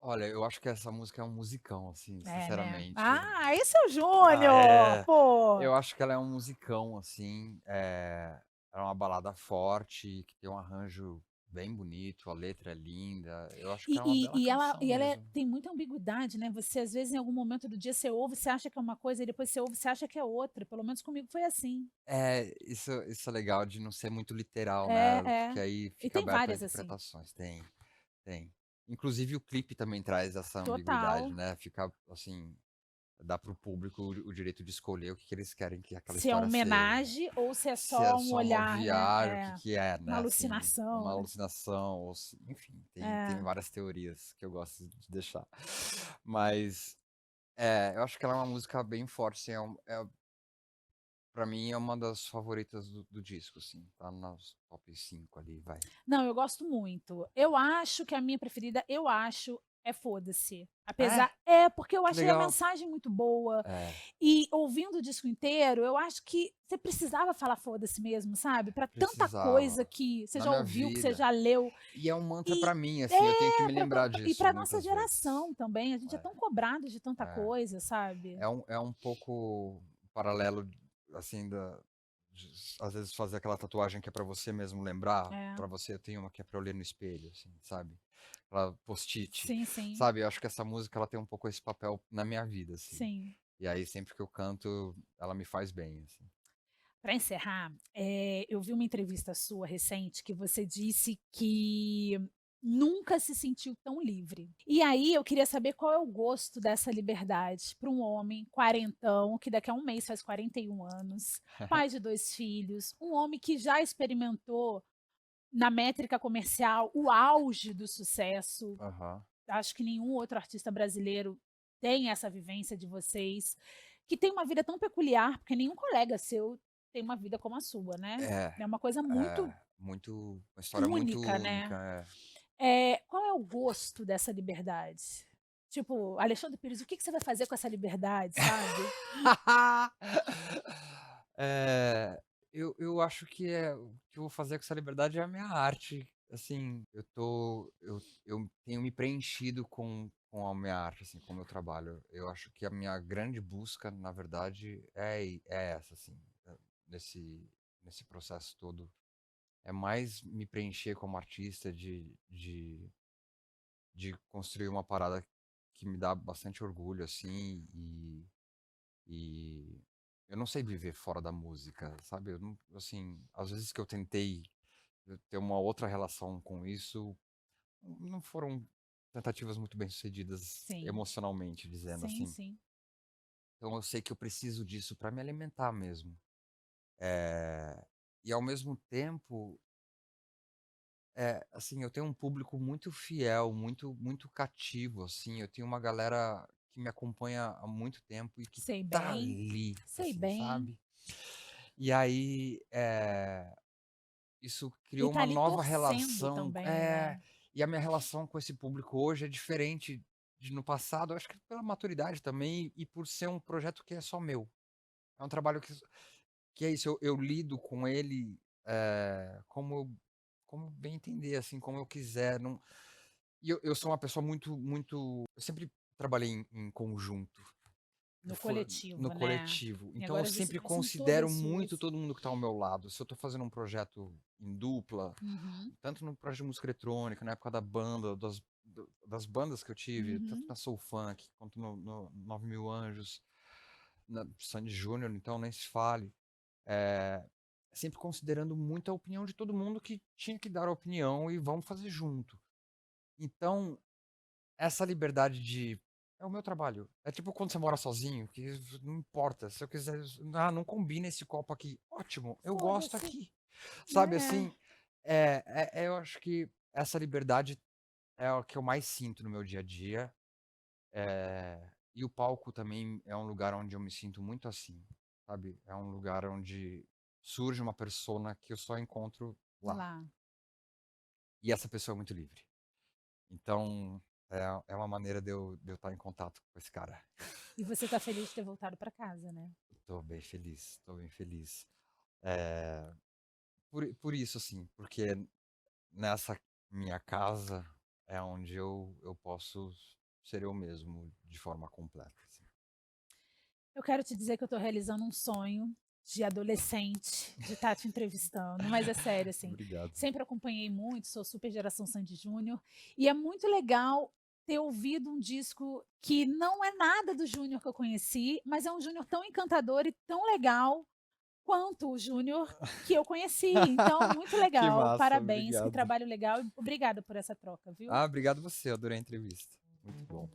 olha, eu acho que essa música é um musicão, assim, É, né. sinceramente. Ah, esse é o Júnior, É. pô! Eu acho que ela é um musicão, assim, é uma balada forte, que tem um arranjo bem bonito, a letra é linda, eu acho que E é uma e bela e ela canção e ela é mesmo. tem muita ambiguidade, né, você às vezes em algum momento do dia você ouve, você acha que é uma coisa e depois você ouve, você acha que é outra, pelo menos comigo foi assim. Isso é legal de não ser muito literal, É, né, é. porque aí E fica tem aberto a várias assim. interpretações. Tem, tem. Inclusive o clipe também traz essa ambiguidade, Total. né, fica, assim, dá para o público o direito de escolher o que que eles querem que aquela Se é história seja. homenagem ou se é Se é só um só uma olhar, né, viagem, o que que é, uma né, assim, uma alucinação, né. alucinação ou se enfim, tem É. várias teorias que eu gosto de deixar. Mas, eu acho que ela é uma música bem forte, assim, Pra mim é uma das favoritas do disco, assim. Tá nas top 5 ali, vai. Não, eu gosto muito. Eu acho que a minha preferida, eu acho, é Foda-se. É? Porque eu Que achei a legal. mensagem muito boa. É, E ouvindo o disco inteiro, eu acho que você precisava falar foda-se mesmo, sabe? Pra tanta coisa precisava. que você Na já minha ouviu, que você vida. já leu. E é um mantra E pra mim, assim, eu tenho que me lembrar e disso pra nossa muitas vezes. geração também. A gente é É, tão cobrado de tanta é. coisa, sabe? É um pouco paralelo, assim, às vezes fazer aquela tatuagem que é pra você mesmo lembrar. É. Pra você, eu tenho uma que é pra eu ler no espelho, assim, sabe? Aquela post-it, Sim, sim, sabe? Eu acho que essa música, ela tem um pouco esse papel na minha vida, assim. sim. E aí, sempre que eu canto, ela me faz bem, assim. Para encerrar, eu vi uma entrevista sua recente que você disse que nunca se sentiu tão livre. E aí eu queria saber qual é o gosto dessa liberdade para um homem quarentão, que daqui a um mês faz 41 anos, pai de 2 filhos, um homem que já experimentou na métrica comercial o auge do sucesso. Aham. Acho que nenhum outro artista brasileiro tem essa vivência de vocês, que tem uma vida tão peculiar, porque nenhum colega seu tem uma vida como a sua, né. É, É uma coisa muito é. Uma história muito única, única, né. é. Qual é o gosto dessa liberdade? Tipo, Alexandre Pires, o que que você vai fazer com essa liberdade, sabe? Eh, eu acho que o que eu vou fazer com essa liberdade é a minha arte, assim, eu tenho me preenchido com a minha arte, assim, com o meu trabalho. Eu acho que a minha grande busca, na verdade, é essa, assim, nesse nesse processo todo. É mais me preencher como artista, de construir uma parada que me dá bastante orgulho, assim, e eu não sei viver fora da música, sabe? Eu não, assim, às vezes que eu tentei ter uma outra relação com isso, não foram tentativas muito bem-sucedidas Sim, emocionalmente, dizendo sim, assim. sim. Então eu sei que eu preciso disso para me alimentar mesmo. Eh, e ao mesmo tempo, assim, eu tenho um público muito fiel, muito cativo, assim, eu tenho uma galera que me acompanha há muito tempo e que Sei tá bem, ali, sei assim, bem. sabe. E aí, isso E criou tá uma ali nova torcendo relação, também, né. e a minha relação com esse público hoje é diferente de no passado, acho que pela maturidade também e por ser um projeto que é só meu. É um trabalho que é isso, eu lido com ele, como bem entender, assim, como eu quiser, não. E eu sou uma pessoa muito, eu sempre trabalhei em conjunto, No no coletivo, né. coletivo, E então eu agora as sempre decisões são considero todas suas. muito todo mundo que está ao meu lado. Se eu estou fazendo um projeto em dupla, Uhum, tanto no projeto de música eletrônica, na época da banda, das bandas que eu tive, tanto uhum. na Soul Funk, quanto no 9000 Anjos, na Sandy Júnior, então nem se fale. Eh, sempre considerando muito a opinião de todo mundo que tinha que dar a opinião e vamos fazer junto. Então, essa liberdade de é o meu trabalho. É tipo quando você mora sozinho, que não importa, se eu quiser, não combina esse copo aqui, ótimo, eu gosto Foda-se. aqui. Sabe É. assim, eu acho que essa liberdade é o que eu mais sinto no meu dia a dia, e o palco também é um lugar onde eu me sinto muito assim, sabe? É um lugar onde surge uma persona que eu só encontro lá. Lá. E essa pessoa é muito livre. Então, é uma maneira de eu estar em contato com esse cara. E você tá feliz de ter voltado pra casa, né. Tô bem feliz, tô bem feliz. Eh, por isso, assim, porque nessa minha casa é onde eu posso ser eu mesmo de forma completa, assim. Eu quero te dizer que eu tô realizando um sonho de adolescente, de estar te entrevistando, mas é sério, assim, Obrigado. sempre acompanhei muito, sou super geração Sandy Júnior, e é muito legal ter ouvido um disco que não é nada do Júnior que eu conheci, mas é um Júnior tão encantador e tão legal quanto o Júnior que eu conheci. Então, muito Que legal, massa, parabéns, que obrigado. trabalho legal e obrigada por essa troca, viu? Obrigado você, eu adorei a entrevista. Muito bom.